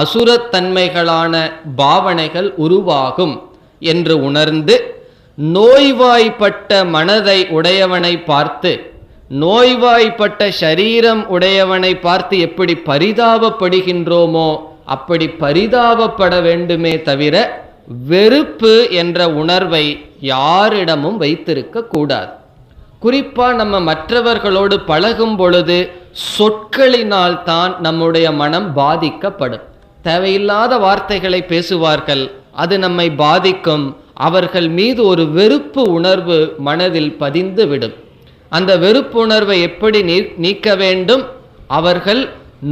அசுரத்தன்மைகளான பாவனைகள் உருவாகும் என்று உணர்ந்து, நோய்வாய்ப்பட்ட மனதை உடையவனை பார்த்து, நோய்வாய்ப்பட்ட சரீரம் உடையவனை பார்த்து எப்படி பரிதாபப்படுகின்றோமோ அப்படி பரிதாபப்பட வேண்டுமே தவிர வெறுப்பு என்ற உணர்வை யாரிடமும் வைத்திருக்க கூடாது. குறிப்பா நம்ம மற்றவர்களோடு பழகும் பொழுது சொற்களினால் தான் நம்முடைய மனம் பாதிக்கப்படும். தேவையில்லாத வார்த்தைகளை பேசுவார்கள், அது நம்மை பாதிக்கும். அவர்கள் மீது ஒரு வெறுப்பு உணர்வு மனதில் பதிந்து விடும். அந்த வெறுப்பு உணர்வை எப்படி நீக்க வேண்டும்? அவர்கள்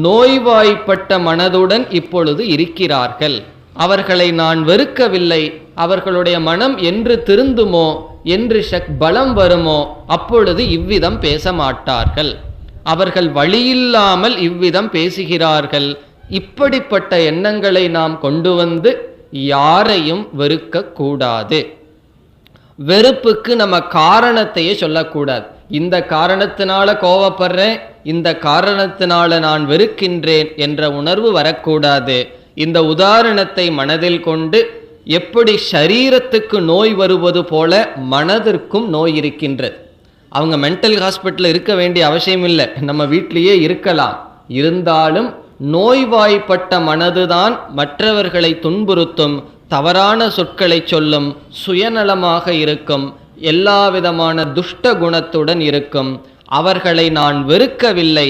நோய்வாய்ப்பட்ட மனதுடன் இப்பொழுது இருக்கிறார்கள், அவர்களை நான் வெறுக்கவில்லை. அவர்களுடைய மனம் என்று திருந்துமோ, என்று பலம் வருமோ, அப்பொழுது இவ்விதம் பேச மாட்டார்கள். அவர்கள் வழியில்லாமல் இவ்விதம் பேசுகிறார்கள். இப்படிப்பட்ட எண்ணங்களை நாம் கொண்டு வந்து யாரையும் வெறுக்க கூடாது. வெறுப்புக்கு நம்ம காரணத்தையே சொல்லக்கூடாது. இந்த காரணத்தினால கோபப்படுறேன், இந்த காரணத்தினால நான் வெறுக்கின்றேன் என்ற உணர்வு வரக்கூடாது. இந்த உதாரணத்தை மனதில் கொண்டு, எப்படி சரீரத்துக்கு நோய் வருவது போல மனதிற்கும் நோய் இருக்கின்றது. அவங்க மென்டல் ஹாஸ்பிட்டல் இருக்க வேண்டிய அவசியம் இல்லை, நம்ம வீட்டிலேயே இருக்கலாம். இருந்தாலும் நோய்வாய்ப்பட்ட மனதுதான் மற்றவர்களை துன்புறுத்தும், தவறான சொற்களை சொல்லும், சுயநலமாக இருக்கும், எல்லா விதமான துஷ்ட குணத்துடன் இருக்கும். அவர்களை நான் வெறுக்கவில்லை,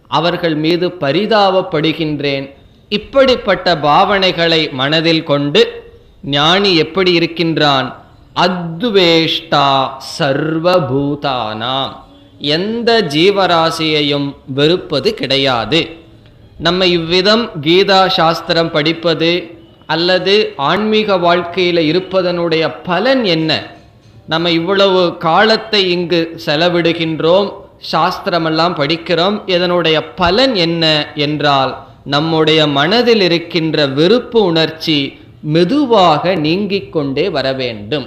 அவர்கள் மீது பரிதாபப்படுகின்றேன். இப்படிப்பட்ட பாவனைகளை மனதில் கொண்டு ஞானி எப்படி இருக்கின்றான்? அத்வேஷ்டா சர்வபூதானாம், எந்த ஜீவராசியையும் வெறுப்பது கிடையாது. நம்ம இவ்விதம் கீதா சாஸ்திரம் படிப்பது அல்லது ஆன்மீக வாழ்க்கையில் இருப்பதனுடைய பலன் என்ன? நம்ம இவ்வளவு காலத்தை இங்கு செலவிடுகின்றோம், சாஸ்திரமெல்லாம் படிக்கிறோம். இதனுடைய பலன் என்ன என்றால், நம்முடைய மனதில் இருக்கின்ற வெறுப்பு உணர்ச்சி மெதுவாக நீங்கிக் கொண்டே வர வேண்டும்.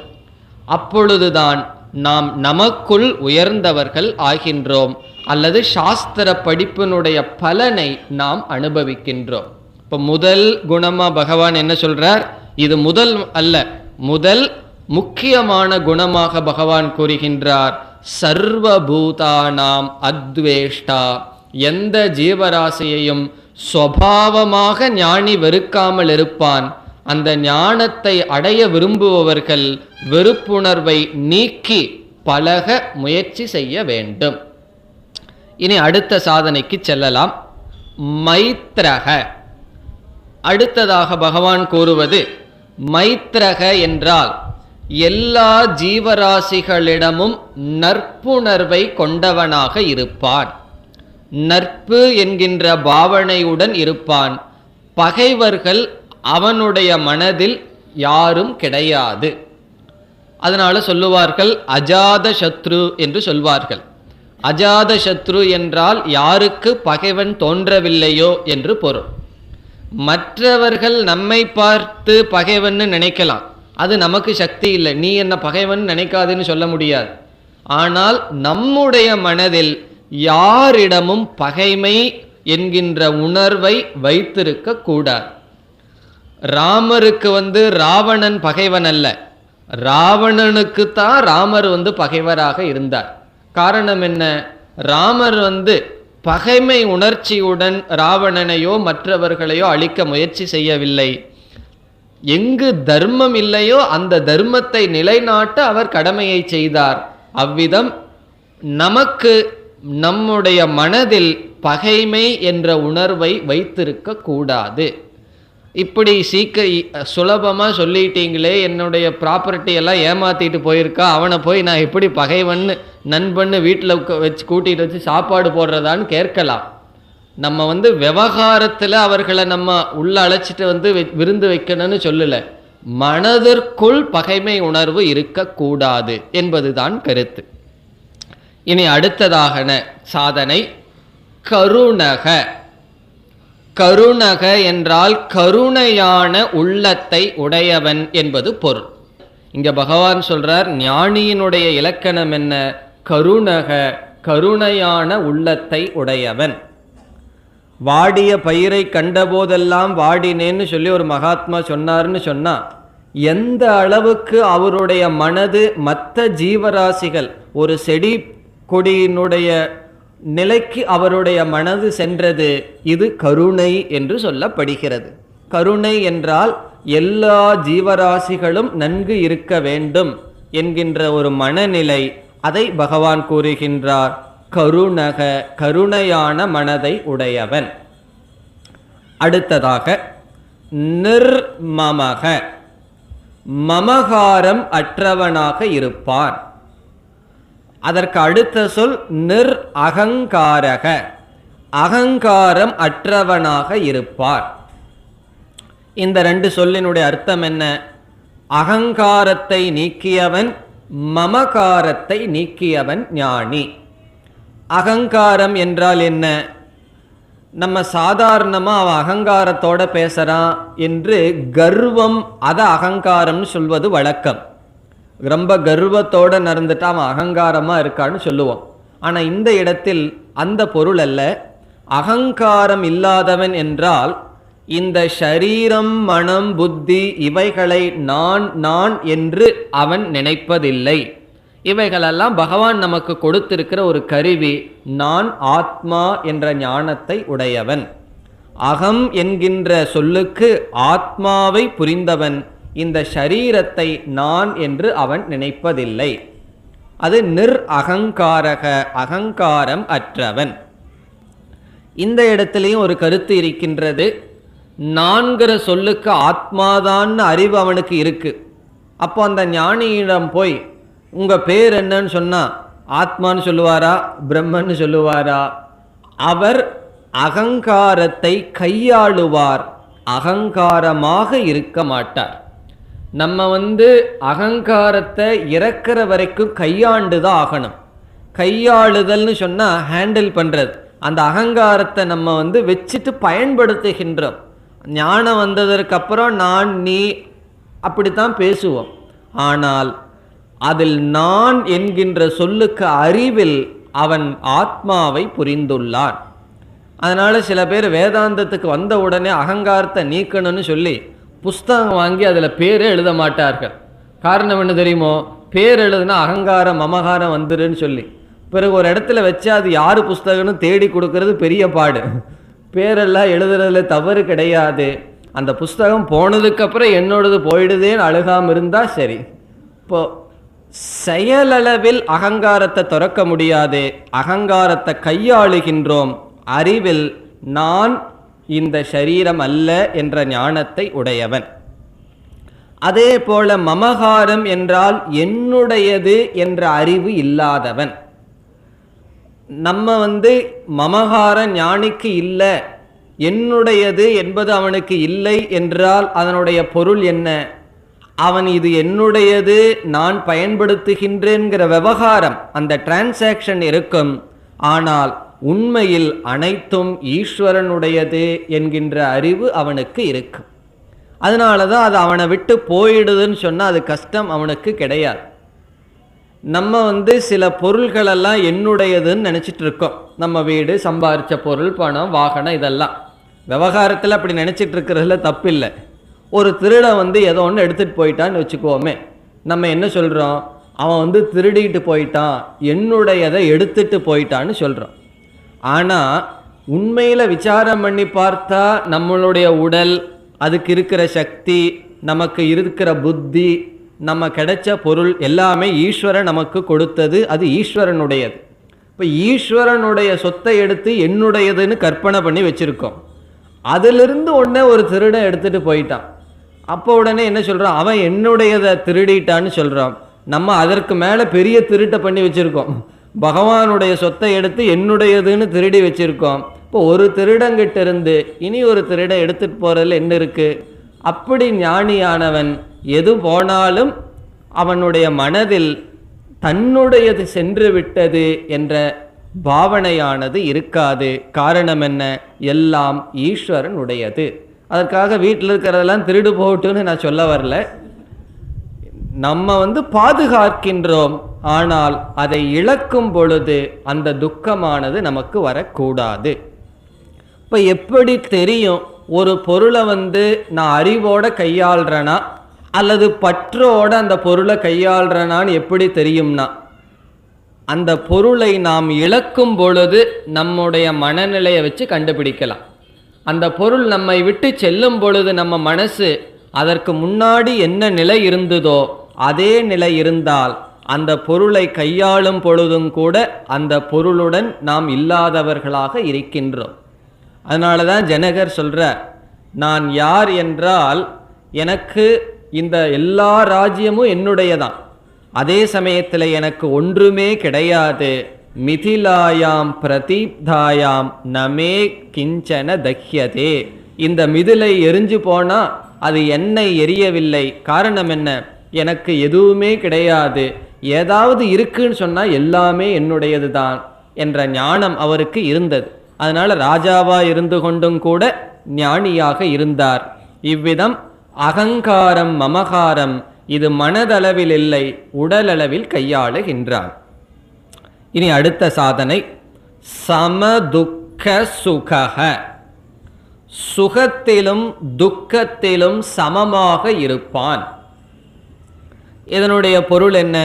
அப்பொழுதுதான் நாம் நமக்குள் உயர்ந்தவர்கள் ஆகின்றோம், அல்லது சாஸ்திர படிப்பினுடைய பலனை நாம் அனுபவிக்கின்றோம். இப்போ முதல் குணமா பகவான் என்ன சொல்றார்? இது முதல் அல்ல, முதல் முக்கியமான குணமாக பகவான் கூறுகின்றார், சர்வபூதானாம் அத்வேஷ்டா, எந்த ஜீவராசியையும் சுபாவமாக ஞானி வெறுக்காமல் இருப்பான். அந்த ஞானத்தை அடைய விரும்புபவர்கள் வெறுப்புணர்வை நீக்கி பழக முயற்சி செய்ய வேண்டும். இனி அடுத்த சாதனைக்கு செல்லலாம். மைத்ரக, அடுத்ததாக பகவான் கூறுவது, மைத்ரக என்றால் எல்லா ஜீவராசிகளிடமும் நற்புணர்வை கொண்டவனாக இருப்பான், நட்பு என்கின்ற பாவனையுடன் இருப்பான். பகைவர்கள் அவனுடைய மனதில் யாரும் கிடையாது. அதனால சொல்லுவார்கள் அஜாத சத்ரு என்று சொல்வார்கள். அஜாத சத்ரு என்றால் யாருக்கு பகைவன் தோன்றவில்லையோ என்று பொருள். மற்றவர்கள் நம்மை பார்த்து பகைவன் நினைக்கலாம், அது நமக்கு சக்தி இல்லை. நீ என்ன பகைவன் நினைக்காதுன்னு சொல்ல முடியாது. ஆனால் நம்முடைய மனதில் யாரிடமும் பகைமை என்கின்ற உணர்வை வைத்திருக்க கூடாது. ராமருக்கு ராவணன் பகைவன் அல்ல, ராவணனுக்குத்தான் ராமர் பகைவராக இருந்தார். காரணம் என்ன? ராமர் பகைமை உணர்ச்சியுடன் ராவணனையோ மற்றவர்களையோ அழிக்க முயற்சி செய்யவில்லை. எங்கு தர்மம் இல்லையோ அந்த தர்மத்தை நிலைநாட்ட அவர் கடமையை செய்தார். அவ்விதம் நமக்கு நம்முடைய மனதில் பகைமை என்ற உணர்வை வைத்திருக்க கூடாது. இப்படி சுலபமாக சொல்லிட்டீங்களே, என்னுடைய ப்ராப்பர்ட்டி எல்லாம் ஏமாத்திட்டு போயிருக்கா, அவனை போய் நான் எப்படி பகைவன்னு நண்பன்னு வீட்டில் வச்சு கூட்டிகிட்டு வச்சு சாப்பாடு போடுறதான்னு கேட்கலாம். நம்ம விவகாரத்தில் அவர்களை நம்ம உள்ள அழைச்சிட்டு விருந்து வைக்கணும்னு சொல்லலை. மனதிற்குள் பகைமை உணர்வு இருக்கக்கூடாது என்பதுதான் கருத்து. இனி அடுத்ததாகன சாதனை கருணக. கருணக என்றால் கருணையான உள்ளத்தை உடையவன் என்பது பொருள். இங்க பகவான் சொல்றார், ஞானியினுடைய இலக்கணம் என்ன? கருணக, கருணையான உள்ளத்தை உடையவன். வாடிய பயிரை கண்டபோதெல்லாம் வாடினேன்னு சொல்லி ஒரு மகாத்மா சொன்னார்னு சொன்னா, எந்த அளவுக்கு அவருடைய மனது மற்ற ஜீவராசிகள் ஒரு செடி கொடியினுடைய நிலைக்கு அவருடைய மனது சென்றது, இது கருணை என்று சொல்லப்படுகிறது. கருணை என்றால் எல்லா ஜீவராசிகளும் நன்கு இருக்க வேண்டும் என்கின்ற ஒரு மனநிலை. அதை பகவான் கூறுகின்றார், கருணக, கருணையான மனதை உடையவன். அடுத்ததாக நிர்மமக, மமகாரம் அற்றவனாக இருப்பான். அதற்கு அடுத்த சொல் நிர் அகங்காரக, அகங்காரம் அற்றவனாக இருப்பார். இந்த ரெண்டு சொல்லினுடைய அர்த்தம் என்ன? அகங்காரத்தை நீக்கியவன், மமகாரத்தை நீக்கியவன் ஞானி. அகங்காரம் என்றால் என்ன? நம்ம சாதாரணமாக அவன் அகங்காரத்தோட பேசுகிறான் என்று கர்வம், அதை அகங்காரம்னு சொல்வது வழக்கம். ரொம்ப கர்வத்தோடு நடந்துட்டு அவன் அகங்காரமாக இருக்கான்னு சொல்லுவோம். ஆனால் இந்த இடத்தில் அந்த பொருள் அல்ல. அகங்காரம் இல்லாதவன் என்றால் இந்த ஷரீரம், மனம், புத்தி இவைகளை நான் நான் என்று அவன் நினைப்பதில்லை. இவைகளெல்லாம் பகவான் நமக்கு கொடுத்திருக்கிற ஒரு கருவி. நான் ஆத்மா என்ற ஞானத்தை உடையவன். அகம் என்கின்ற சொல்லுக்கு ஆத்மாவை புரிந்தவன். இந்த ஷரீரத்தை நான் என்று அவன் நினைப்பதில்லை. அது நிர் அகங்காரக, அகங்காரம் அற்றவன். இந்த இடத்திலையும் ஒரு கருத்து இருக்கின்றது. நான்கிற சொல்லுக்கு ஆத்மாதான் அறிவு அவனுக்கு இருக்கு. அப்போ அந்த ஞானியிடம் போய் உங்க பேர் என்னன்னு சொன்னா ஆத்மான்னு சொல்லுவாரா, பிரம்மன்னு சொல்லுவாரா? அவர் அகங்காரத்தை கையாளுவார், அகங்காரமாக இருக்க மாட்டார். நம்ம அகங்காரத்தை இறக்குற வரைக்கும் கையாண்டுதான் ஆகணும். கையாளுதல்னு சொன்னா ஹேண்டில் பண்றது. அந்த அகங்காரத்தை நம்ம வச்சுட்டு பயன்படுத்துகின்றோம். ஞானம் வந்ததற்கு அப்புறம் நான் நீ அப்படித்தான் பேசுவோம். ஆனால் அதில் நான் என்கின்ற சொல்லுக்கு அறிவில் அவன் ஆத்மாவை புரிந்துள்ளான். அதனால சில பேர் வேதாந்தத்துக்கு வந்த உடனே அகங்காரத்தை நீக்கணும்னு சொல்லி புஸ்தகம் வாங்கி அதில் பேரே எழுத மாட்டார்கள். காரணம் என்ன தெரியுமோ? பேர் எழுதுனா அகங்காரம் மமகாரம் வந்துருன்னு சொல்லி பிறகு ஒரு இடத்துல வச்சு அது யார் புஸ்தகம்னு தேடி கொடுக்கறது பெரிய பாடு. பேரெல்லாம் எழுதுறதுல தவறு கிடையாது. அந்த புஸ்தகம் போனதுக்கப்புறம் என்னோடது போயிடுதேன்னு அழுகாமல் இருந்தால் சரி. இப்போ செயலளவில் அகங்காரத்தை துறக்க முடியாது. அகங்காரத்தை கையாளுகின்றோம். அறிவில் நான் இந்த சரீரம் அல்ல என்ற ஞானத்தை உடையவன். அதே போல மமகாரம் என்றால் என்னுடையது என்ற அறிவு இல்லாதவன். நம்ம மமகார ஞானிக்கு இல்லை, என்னுடையது என்பது அவனுக்கு இல்லை என்றால் அதனுடைய பொருள் என்ன? அவன் இது என்னுடையது, நான் பயன்படுத்துகின்றேங்கிற விவகாரம், அந்த டிரான்சாக்ஷன் இருக்கும். ஆனால் உண்மையில் அனைத்தும் ஈஸ்வரனுடையது என்கின்ற அறிவு அவனுக்கு இருக்கு. அதனால தான் அது அவனை விட்டு போயிடுதுன்னு சொன்னால் அது கஷ்டம் அவனுக்கு கிடையாது. நம்ம சில பொருள்களெல்லாம் என்னுடையதுன்னு நினச்சிட்டு இருக்கோம். நம்ம வீடு, சம்பாரித்த பொருள், பணம், வாகனம், இதெல்லாம் விவகாரத்தில் அப்படி நினச்சிட்டு இருக்கிறதுல தப்பில்லை. ஒரு திருடன் ஏதோ ஒன்று எடுத்துகிட்டு போயிட்டான்னு வச்சுக்கோமே, நம்ம என்ன சொல்கிறோம்? அவன் திருடிட்டு போயிட்டான், என்னுடையதை எடுத்துட்டு போயிட்டான்னு சொல்கிறோம். ஆனால் உண்மையில் விசாரம் பண்ணி பார்த்தா நம்மளுடைய உடல், அதுக்கு இருக்கிற சக்தி, நமக்கு இருக்கிற புத்தி, நம்ம கிடைச்ச பொருள் எல்லாமே ஈஸ்வரன் நமக்கு கொடுத்தது. அது ஈஸ்வரனுடையது. இப்போ ஈஸ்வரனுடைய சொத்தை எடுத்து என்னுடையதுன்னு கற்பனை பண்ணி வச்சுருக்கோம். அதிலிருந்து உடனே ஒரு திருடன் எடுத்துகிட்டு போயிட்டான். அப்போ உடனே என்ன சொல்கிறோம்? அவன் என்னுடையதை திருடிட்டான்னு சொல்கிறோம். நம்ம அதற்கு மேலே பெரிய திருட்டை பண்ணி வச்சுருக்கோம். பகவானுடைய சொத்தை எடுத்து என்னுடையதுன்னு திருடி வச்சுருக்கோம். இப்போ ஒரு திருடங்கிட்ட இருந்து இனி ஒரு திருடன் எடுத்துகிட்டு போகிறதுல என்ன இருக்குது? அப்படி ஞானியானவன் எது போனாலும் அவனுடைய மனதில் தன்னுடையது சென்று விட்டது என்ற பாவனையானது இருக்காது. காரணம் என்ன? எல்லாம் ஈஸ்வரனுடையது. அதற்காக வீட்டில் இருக்கிறதெல்லாம் திருடு போகட்டும்னு நான் சொல்ல வரல. நம்ம பாதுகாக்கின்றோம். ஆனால் அதை இழக்கும் பொழுது அந்த துக்கமானது நமக்கு வரக்கூடாது. இப்போ எப்படி தெரியும் ஒரு பொருளை நான் அறிவோட கையாள்றேனா அல்லது பற்றோட அந்த பொருளை கையாள்றேனான்னு எப்படி தெரியும்னா, அந்த பொருளை நாம் இழக்கும் பொழுது நம்முடைய மனநிலையை வச்சு கண்டுபிடிக்கலாம். அந்த பொருள் நம்மை விட்டு செல்லும் பொழுது நம்ம மனசு அதற்கு முன்னாடி என்ன நிலை இருந்ததோ அதே நிலை இருந்தால் அந்த பொருளை கையாளும் பொழுதும் கூட அந்த பொருளுடன் நாம் இல்லாதவர்களாக இருக்கின்றோம். அதனால தான் ஜனகர் சொல்கிறார், நான் யார் என்றால் எனக்கு இந்த எல்லா ராஜ்யமும் என்னுடையதான், அதே சமயத்தில் எனக்கு ஒன்றுமே கிடையாது. மிதிலாயாம் பிரதீப்தாயாம் நமே கிஞ்சன தஹ்யதே. இந்த மிதிலை எரிஞ்சு போனால் அது என்னை எரியவில்லை. காரணம் என்ன? எனக்கு எதுவுமே கிடையாது. ஏதாவது இருக்குன்னு சொன்னால் எல்லாமே என்னுடையது தான் என்ற ஞானம் அவருக்கு இருந்தது. அதனால் ராஜாவாக இருந்து கொண்டும் கூட ஞானியாக இருந்தார். இவ்விதம் அகங்காரம், மமகாரம் இது மனதளவில் இல்லை, உடலளவில் கையாளுகின்றார். இனி அடுத்த சாதனை சமதுக்க சுகஹ. சுகத்திலும் துக்கத்திலும் சமமாக இருப்பான். இதனுடைய பொருள் என்ன?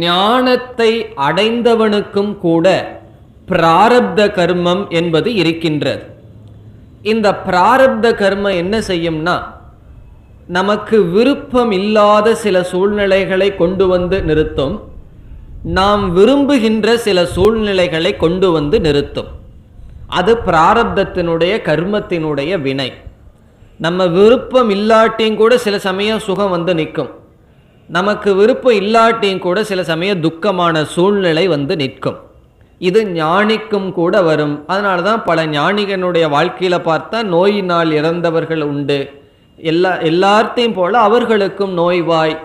ஞானத்தை அடைந்தவனுக்கும் கூட பிராரப்த கர்மம் என்பது இருக்கின்றது. இந்த பிராரப்த கர்மம் என்ன செய்யும்னா, நமக்கு விருப்பம் இல்லாத சில சூழ்நிலைகளை கொண்டு நிறுத்தும், நாம் விரும்புகின்ற சில சூழ்நிலைகளை கொண்டு நிறுத்தும். அது பிராரப்தத்தினுடைய கர்மத்தினுடைய வினை. நம்ம விருப்பம் இல்லாட்டியும் கூட சில சமயம் சுகம் நிற்கும், நமக்கு விருப்பம் இல்லாட்டியும் கூட சில சமயம் துக்கமான சூழ்நிலை நிற்கும். இது ஞானிக்கும் கூட வரும். அதனால தான் பல ஞானிகளுடைய வாழ்க்கையில் பார்த்தா நோயினால் இறந்தவர்கள் உண்டு. எல்லாத்தையும் போல அவர்களுக்கும் நோய்வாய்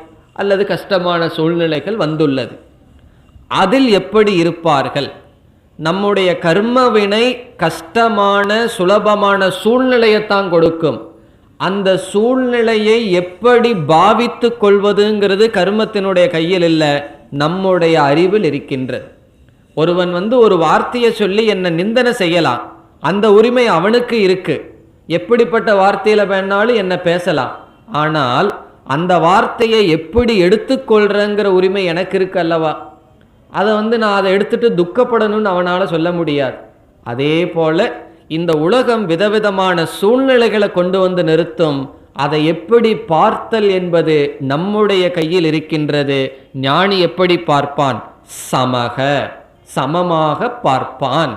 அல்லது கஷ்டமான சூழ்நிலைகள் வந்துள்ளது. அதில் எப்படி இருப்பார்கள்? நம்முடைய கர்மவினை கஷ்டமான சுலபமான சூழ்நிலையைத்தான் கொடுக்கும். அந்த சூழ்நிலையை எப்படி பாவித்து கொள்வதுங்கிறது கர்மத்தினுடைய கையில் இல்லை, நம்முடைய அறிவில் இருக்கின்றது. ஒருவன் ஒரு வார்த்தையை சொல்லி என்னை நிந்தனை செய்யலாம், அந்த உரிமை அவனுக்கு இருக்கு. எப்படிப்பட்ட வார்த்தையில வேணாலும் என்ன பேசலாம். ஆனால் அந்த வார்த்தையை எப்படி எடுத்துக்கொள்றங்கிற உரிமை எனக்கு இருக்கு அல்லவா? அதை நான் அதை எடுத்துட்டு துக்கப்படணும்னு அவனால் சொல்ல முடியாது. அதே போல இந்த உலகம் விதவிதமான சூழ்நிலைகளை கொண்டு நிறுத்தும். அதை எப்படி பார்த்தல் என்பது நம்முடைய கையில் இருக்கின்றது. ஞானி எப்படி பார்ப்பான்? சமக, சமமாக பார்ப்பான்.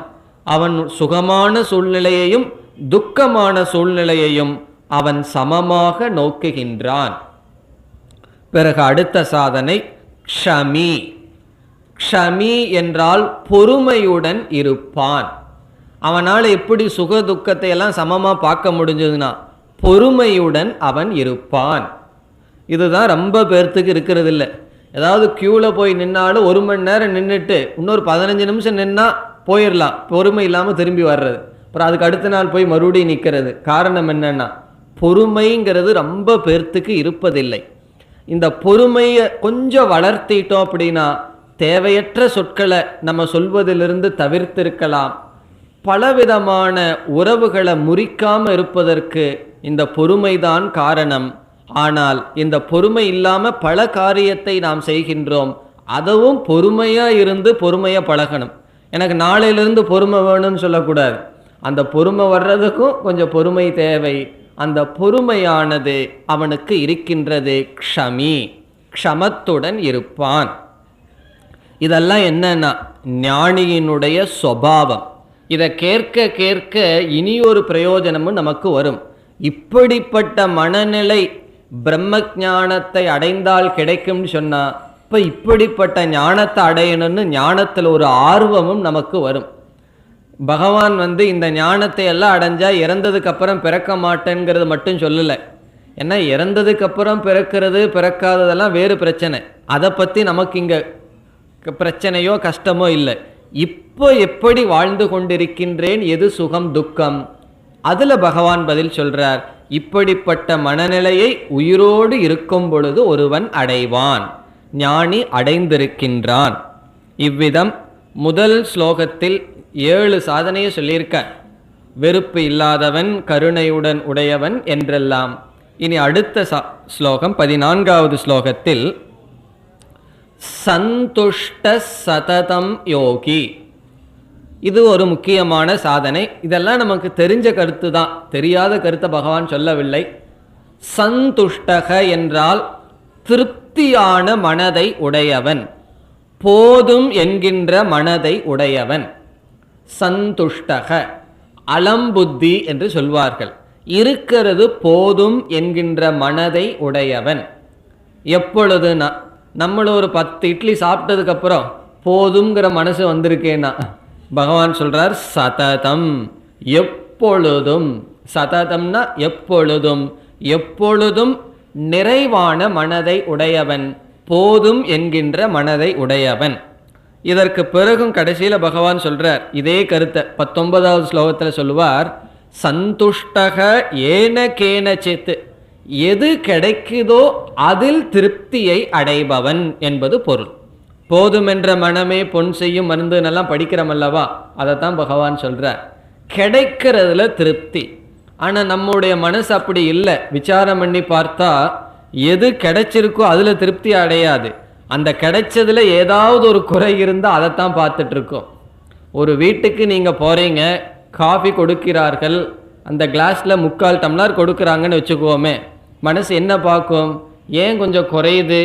அவன் சுகமான சூழ்நிலையையும் துக்கமான சூழ்நிலையையும் அவன் சமமாக நோக்குகின்றான். பிறகு அடுத்த சாதனை க்ஷமி. க்ஷமி என்றால் பொறுமையுடன் இருப்பான். அவனால் எப்படி சுக துக்கத்தை எல்லாம் சமமாக பார்க்க முடிஞ்சதுன்னா பொறுமையுடன் அவன் இருப்பான். இதுதான் ரொம்ப பேர்த்துக்கு இருக்கிறது இல்லை. ஏதாவது க்யூவில் போய் நின்னாலும் 1 மணி நேரம் நின்றுட்டு இன்னொரு 15 நிமிஷம் நின்னா போயிடலாம், பொறுமை இல்லாமல் திரும்பி வர்றது. அப்புறம் அதுக்கு அடுத்த நாள் போய் மறுபடியும் நிற்கிறது. காரணம் என்னன்னா பொறுமைங்கிறது ரொம்ப பேர்த்துக்கு இருப்பதில்லை. இந்த பொறுமையை கொஞ்சம் வளர்த்திட்டோம் அப்படின்னா தேவையற்ற சொற்களை நம்ம சொல்வதிலிருந்து தவிர்த்திருக்கலாம். பலவிதமான உறவுகளை முறிக்காமல் இருப்பதற்கு இந்த பொறுமைதான் காரணம். ஆனால் இந்த பொறுமை இல்லாமல் பல காரியத்தை நாம் செய்கின்றோம். அதுவும் பொறுமையாக இருந்து பொறுமையை பழகணும். எனக்கு நாளையிலிருந்து பொறுமை வேணும்னு சொல்லக்கூடாது. அந்த பொறுமை வர்றதுக்கும் கொஞ்சம் பொறுமை தேவை. அந்த பொறுமையானது அவனுக்கு இருக்கின்றது. க்ஷமி, க்ஷமத்துடன் இருப்பான். இதெல்லாம் என்னன்னா ஞானியினுடைய சுபாவம். இதை கேட்க கேட்க இனியொரு பிரயோஜனமும் நமக்கு வரும். இப்படிப்பட்ட மனநிலை பிரம்ம ஞானத்தை அடைந்தால் கிடைக்கும்னு சொன்னா, இப்போ இப்படிப்பட்ட ஞானத்தை அடையணும்னு ஞானத்தில் ஒரு ஆர்வமும் நமக்கு வரும். பகவான் இந்த ஞானத்தை எல்லாம் அடைஞ்சா இறந்ததுக்கு அப்புறம் பிறக்க மாட்டேங்கிறது மட்டும் சொல்லலை. ஏன்னா இறந்ததுக்கு அப்புறம் பிறக்கிறது பிறக்காததெல்லாம் வேறு பிரச்சனை. அதை பற்றி நமக்கு இங்கே பிரச்சனையோ கஷ்டமோ இல்லை. இப்போ எப்படி வாழ்ந்து கொண்டிருக்கின்றேன், எது சுகம் துக்கம், அதில் பகவான் பதில் சொல்றார். இப்படிப்பட்ட மனநிலையை உயிரோடு இருக்கும் பொழுது ஒருவன் அடைவான். ஞானி அடைந்திருக்கின்றான். இவ்விதம் முதல் ஸ்லோகத்தில் 7 சாதனையை சொல்லியிருக்க. வெறுப்பு இல்லாதவன், கருணையுடன் உடையவன் என்றெல்லாம். இனி அடுத்த ஸ்லோகம் 14வது ஸ்லோகத்தில் சந்துஷ்ட சததம் யோகி. இது ஒரு முக்கியமான சாதனை. இதெல்லாம் நமக்கு தெரிஞ்ச கருத்து தான், தெரியாத கருத்தை பகவான் சொல்லவில்லை. சந்துஷ்டக என்றால் திருப்தியான மனதை உடையவன், போதும் என்கின்ற மனதை உடையவன். சந்துஷ்டக அலம்புத்தி என்று சொல்வார்கள். இருக்கிறது போதும் என்கின்ற மனதை உடையவன். எப்பொழுதுனா நம்மள ஒரு 10 இட்லி சாப்பிட்டதுக்கு அப்புறம் போதுங்கிற மனசு வந்திருக்கேன்னா பகவான் சொல்றார் சததம், எப்பொழுதும். சததம்னா எப்பொழுதும், எப்பொழுதும் நிறைவான மனதை உடையவன், போதும் என்கின்ற மனதை உடையவன். இதற்கு பிறகும் கடைசியில் பகவான் சொல்றார் இதே கருத்தை. 19வது ஸ்லோகத்தில் சொல்லுவார், சந்துஷ்டக ஏன கேனச்சித், எது கிடைக்குதோ அதில் திருப்தியை அடைபவன் என்பது பொருள். போதுமென்ற மனமே பொன் செய்யும் மருந்துன்னெல்லாம் படிக்கிறோம் அல்லவா, அதைத்தான் பகவான் சொல்றார். கிடைக்கிறதுல திருப்தி. ஆனால் நம்முடைய மனசு அப்படி இல்லை. விசாரம் பண்ணி பார்த்தா எது கிடைச்சிருக்கோ அதில் திருப்தி அடையாது. அந்த கிடைச்சதுல ஏதாவது ஒரு குறை இருந்தால் அதைத்தான் பார்த்துட்டு இருக்கோம். ஒரு வீட்டுக்கு நீங்கள் போகிறீங்க, காஃபி கொடுக்கிறார்கள், அந்த கிளாஸில் 3/4 டம்ளர் கொடுக்குறாங்கன்னு வச்சுக்குவோமே, மனசு என்ன பார்க்கும்? ஏன் கொஞ்சம் குறையுது,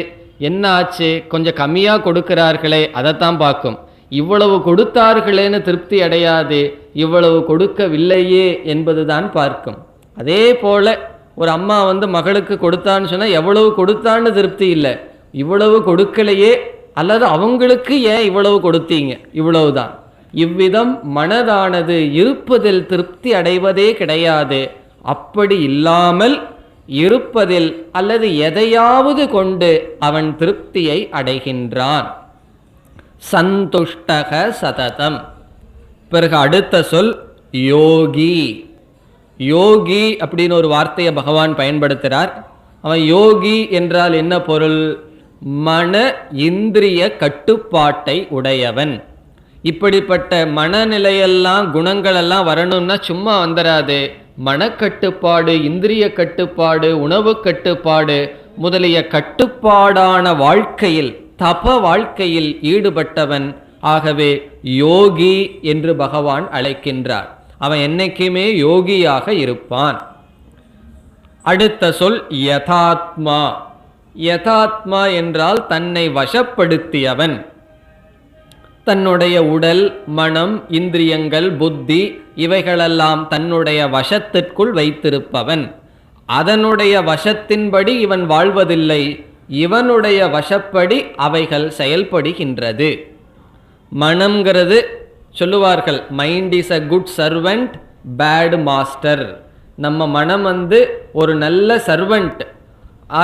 என்ன ஆச்சு, கொஞ்சம் கம்மியாக கொடுக்கிறார்களே, அதைத்தான் பார்க்கும். இவ்வளவு கொடுத்தார்களேன்னு திருப்தி அடையாது, இவ்வளவு கொடுக்கவில்லையே என்பது தான் பார்க்கும். அதே போல ஒரு அம்மா மகளுக்கு கொடுத்தான்னு சொன்னால் எவ்வளவு கொடுத்தான்னு திருப்தி இல்லை, இவ்வளவு கொடுக்கலையே, அல்லது அவங்களுக்கு ஏன் இவ்வளவு கொடுத்தீங்க, இவ்வளவுதான். இவ்விதம் மனதானது இருப்பதில் திருப்தி அடைவதே கிடையாது. அப்படி இல்லாமல் இருப்பதில் அல்லது எதையாவது கொண்டு அவன் திருப்தியை அடைகின்றான். சந்துஷ்டக சததம். பிறகு அடுத்த சொல் யோகி. யோகி அப்படின்னு ஒரு வார்த்தையை பகவான் பயன்படுத்துகிறார். அவன் யோகி என்றால் என்ன பொருள்? மன இந்திரிய கட்டுப்பாட்டை உடையவன். இப்படிப்பட்ட மனநிலையெல்லாம் குணங்களெல்லாம் வரணும்னா சும்மா வந்துடாது. மனக்கட்டுப்பாடு, இந்திரிய கட்டுப்பாடு, உணவு கட்டுப்பாடு முதலிய கட்டுப்பாடான வாழ்க்கையில், தப வாழ்க்கையில் ஈடுபட்டவன். ஆகவே யோகி என்று பகவான் அழைக்கின்றார். அவன் என்னைக்குமே யோகியாக இருப்பான். அடுத்த சொல் யதாத்மா. யதாத்மா என்றால் தன்னை வசப்படுத்தியவன். தன்னுடைய உடல், மனம், இந்திரியங்கள், புத்தி இவைகளெல்லாம் தன்னுடைய வசத்திற்குள் வைத்திருப்பவன். அதனுடைய வசத்தின்படி இவன் வாழ்வதில்லை, இவனுடைய வசப்படி அவைகள் செயல்படுகின்றது. மனம்ங்கிறது சொல்லுவார்கள், mind is a good servant, bad master. நம்ம மனம் ஒரு நல்ல சர்வெண்ட்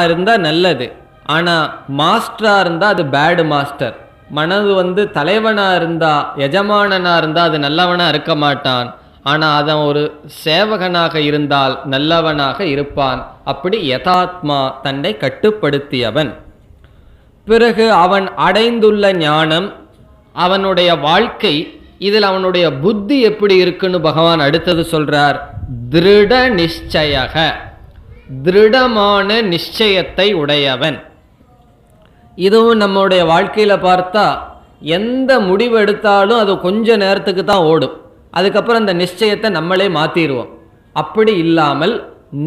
இருந்தால் நல்லது, ஆனால் மாஸ்டராக இருந்தால் அது பேடு மாஸ்டர். மனது தலைவனாக இருந்தால், எஜமானனாக இருந்தால் அது நல்லவனாக இருக்க மாட்டான். ஆனால் அவன் ஒரு சேவகனாக இருந்தால் நல்லவனாக இருப்பான். அப்படி யதாத்மா தன்னை கட்டுப்படுத்தியவன். பிறகு அவன் அடைந்துள்ள ஞானம், அவனுடைய வாழ்க்கை, இதில் அவனுடைய புத்தி எப்படி இருக்குன்னு பகவான் அடுத்தது சொல்றார். திருட நிச்சயக, திருடமான நிச்சயத்தை உடையவன். இதுவும் நம்முடைய வாழ்க்கையில பார்த்தா எந்த முடிவு எடுத்தாலும் அது கொஞ்ச நேரத்துக்கு தான் ஓடும், அதுக்கப்புறம் அந்த நிச்சயத்தை நம்மளே மாத்திடுவோம். அப்படி இல்லாமல்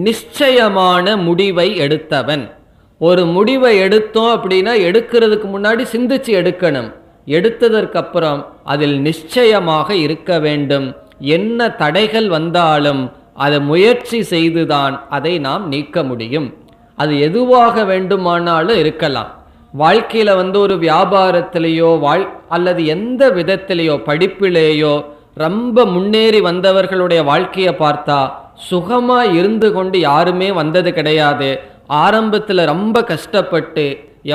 நிச்சயமான முடிவை எடுத்தவன். ஒரு முடிவை எடுத்தோம் அப்படின்னா எடுக்கிறதுக்கு முன்னாடி சிந்திச்சு எடுக்கணும். எடுத்ததற்கு அப்புறம் அதில் நிச்சயமாக இருக்க வேண்டும். என்ன தடைகள் வந்தாலும் அதை முயற்சி செய்துதான் அதை நாம் நீக்க முடியும். அது எதுவாக வேண்டுமானாலும் இருக்கலாம். வாழ்க்கையில் ஒரு வியாபாரத்திலேயோ அல்லது எந்த விதத்திலேயோ படிப்பிலேயோ ரொம்ப முன்னேறி வந்தவர்களுடைய வாழ்க்கையை பார்த்தா சுகமாக இருந்து கொண்டு யாருமே வந்தது கிடையாது. ஆரம்பத்தில் ரொம்ப கஷ்டப்பட்டு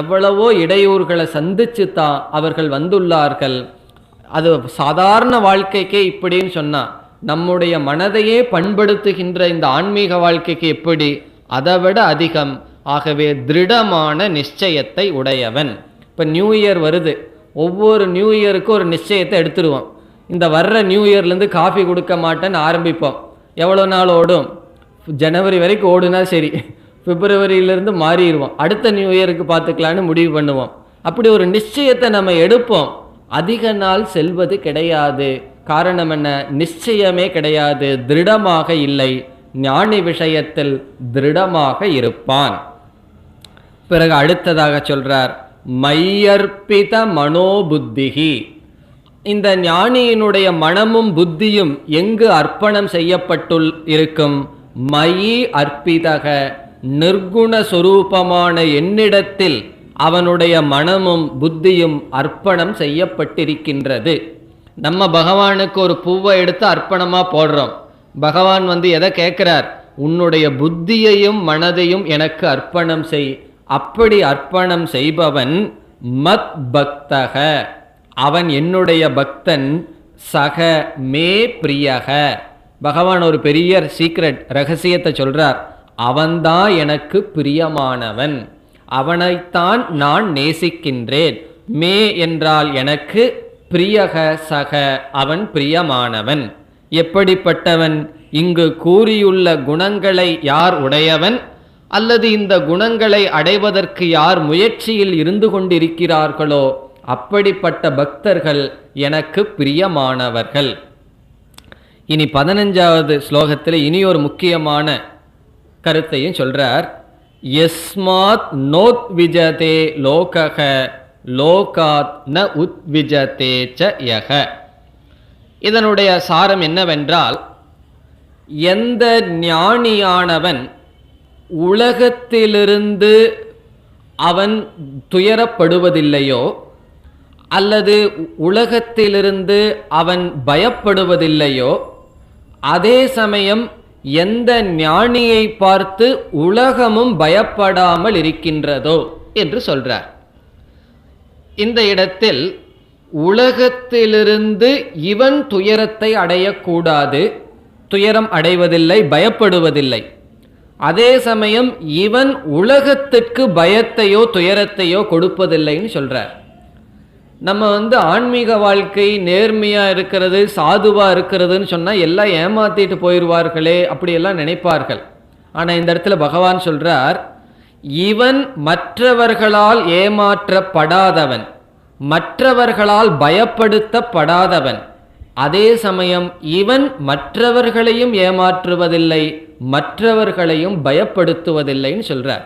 எவ்வளவோ இடையூறுகளை சந்திச்சு தான் அவர்கள் வந்துள்ளார்கள். அது சாதாரண வாழ்க்கைக்கே இப்படின்னு சொன்னால் நம்முடைய மனதையே பண்படுத்துகின்ற இந்த ஆன்மீக வாழ்க்கைக்கு எப்படி, அதை விட அதிகம். ஆகவே திருடமான நிச்சயத்தை உடையவன். இப்போ நியூ இயர் வருது, ஒவ்வொரு நியூ இயருக்கும் ஒரு நிச்சயத்தை எடுத்துருவோம். இந்த வர்ற நியூ இயர்லேருந்து காஃபி கொடுக்க மாட்டேன்னு ஆரம்பிப்போம். எவ்வளோ நாள் ஓடும்? ஜனவரி வரைக்கும் ஓடுனா சரி, பிப்ரவரியிலேருந்து மாறிடுவோம், அடுத்த நியூ இயருக்கு பார்த்துக்கலான்னு முடிவு பண்ணுவோம். அப்படி ஒரு நிச்சயத்தை நம்ம எடுப்போம். அதிக நாள் செல்வது கிடையாது. காரணம் என்ன? நிச்சயமே கிடையாது, திருடமாக இல்லை. ஞானி விஷயத்தில் திருடமாக இருப்பான். பிறகு அடுத்ததாக சொல்றார், மையர்ப்பித மனோபுத்திகி. இந்த ஞானியினுடைய மனமும் புத்தியும் எங்கு அர்ப்பணம் செய்யப்பட்டுள் இருக்கும்? மயி அர்ப்பிதக, நிர்குண சொரூபமான என்னிடத்தில் அவனுடைய மனமும் புத்தியும் அர்ப்பணம் செய்யப்பட்டிருக்கின்றது. நம்ம பகவானுக்கு ஒரு பூவை எடுத்து அர்ப்பணமா போடுறோம். பகவான் எதை கேட்கிறார்? உன்னுடைய புத்தியையும் மனதையும் எனக்கு அர்ப்பணம் செய். அப்படி அர்ப்பணம் செய்பவன் மத் பக்தக, அவன் என்னுடைய பக்தன். சக மே பிரியக, பகவான் ஒரு பெரிய சீக்ரெட் ரகசியத்தை சொல்றார். அவன்தான் எனக்கு பிரியமானவன், அவனைத்தான் நான் நேசிக்கின்றேன். மே என்றால் எனக்கு, பிரியக சக, அவன் பிரியமானவன். எப்படிப்பட்டவன்? இங்கு கூறியுள்ள குணங்களை யார் உடையவன், அல்லது இந்த குணங்களை அடைவதற்கு யார் முயற்சியில் இருந்து கொண்டிருக்கிறார்களோ அப்படிப்பட்ட பக்தர்கள் எனக்கு பிரியமானவர்கள். இனி 15வது ஸ்லோகத்தில் இனி ஒரு முக்கியமான கருத்தையும் சொல்றார். யஸ்மாத் நோத்விஜதே லோகக லோகாத் ந உத்விஜதே ச யக. இதனுடைய சாரம் என்னவென்றால், எந்த ஞானியானவன் உலகத்திலிருந்து அவன் துயரப்படுவதில்லையோ அல்லது உலகத்திலிருந்து அவன் பயப்படுவதில்லையோ, அதே சமயம் எந்த ஞானியை பார்த்து உலகமும் பயப்படாமல் இருக்கின்றதோ என்று சொல்றார். இந்த இடத்தில் உலகத்திலிருந்து இவன் துயரத்தை அடையக்கூடாது, துயரம் அடைவதில்லை, பயப்படுவதில்லை. அதே சமயம் இவன் உலகத்திற்கு பயத்தையோ துயரத்தையோ கொடுப்பதில்லைன்னு சொல்றார். நம்ம ஆன்மீக வாழ்க்கை நேர்மையா இருக்கிறது, சாதுவா இருக்கிறதுன்னு சொன்னா எல்லாம் ஏமாத்திட்டு போயிடுவார்களே அப்படியெல்லாம் நினைப்பார்கள். ஆனா இந்த இடத்துல பகவான் சொல்றார், இவன் மற்றவர்களால் ஏமாற்றப்படாதவன், மற்றவர்களால் பயப்படுத்தப்படாதவன். அதே சமயம் இவன் மற்றவர்களையும் ஏமாற்றுவதில்லை, மற்றவர்களையும் பயப்படுத்துவதில்லைன்னு சொல்றார்.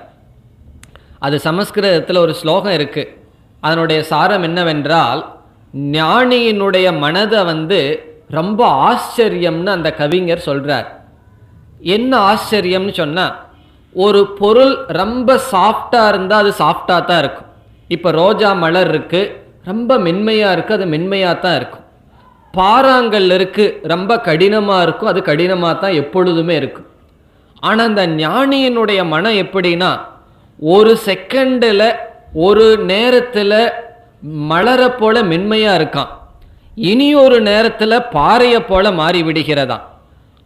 அது சமஸ்கிருதத்தில் ஒரு ஸ்லோகம் இருக்கு. அதனுடைய சாரம் என்னவென்றால், ஞானியினுடைய மனதை ரொம்ப ஆச்சரியம்னு அந்த கவிஞர் சொல்றார். என்ன ஆச்சரியம்னு சொன்னா, ஒரு பொருள் ரொம்ப சாஃப்டா இருந்தா அது சாஃப்டா தான் இருக்கும். இப்ப ரோஜா மலர் இருக்கு, ரொம்ப மென்மையா இருக்கு, அது மென்மையா தான் இருக்கும். பாறாங்கல் இருக்கு, ரொம்ப கடினமா இருக்கும், அது கடினமா தான் எப்பொழுதுமே இருக்கும். ஆனா அந்த ஞானியினுடைய மனம் எப்படின்னா, ஒரு செகண்டில் ஒரு நேரத்தில் மலரை போல மென்மையா இருக்கான், இனி ஒரு நேரத்தில் பாறையை போல மாறி விடுகிறதாம்.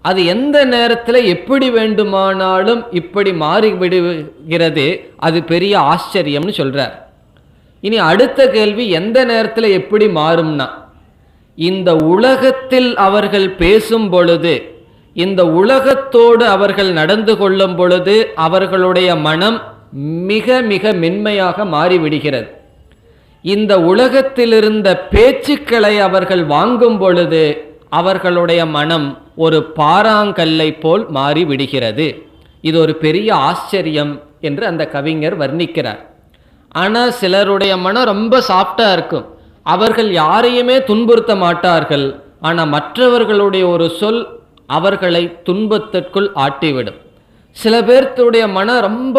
அது எந்த நேரத்தில் எப்படி வேண்டுமானாலும் இப்படி மாறிவிடுகிறது, அது பெரிய ஆச்சரியம்னு சொல்றார். இனி அடுத்த கேள்வி, எந்த நேரத்தில் எப்படி மாறும்னா, இந்த உலகத்தில் அவர்கள் பேசும் பொழுது, இந்த உலகத்தோடு அவர்கள் நடந்து கொள்ளும் பொழுது அவர்களுடைய மனம் மிக மிக மென்மையாக மாறிவிடுகிறது. இந்த உலகத்திலிருந்த பேச்சுக்களை அவர்கள் வாங்கும் பொழுது அவர்களுடைய மனம் ஒரு பாறாங்கல்லை போல் மாறிவிடுகிறது. இது ஒரு பெரிய ஆச்சரியம் என்று அந்த கவிஞர் வர்ணிக்கிறார். ஆனால் சிலருடைய மனம் ரொம்ப சாஃப்டா இருக்கும், அவர்கள் யாரையுமே துன்புறுத்த மாட்டார்கள். ஆனால் மற்றவர்களுடைய ஒரு சொல் அவர்களை துன்பத்திற்குள் ஆட்டிவிடும். சில பேர்த்துடைய மனம் ரொம்ப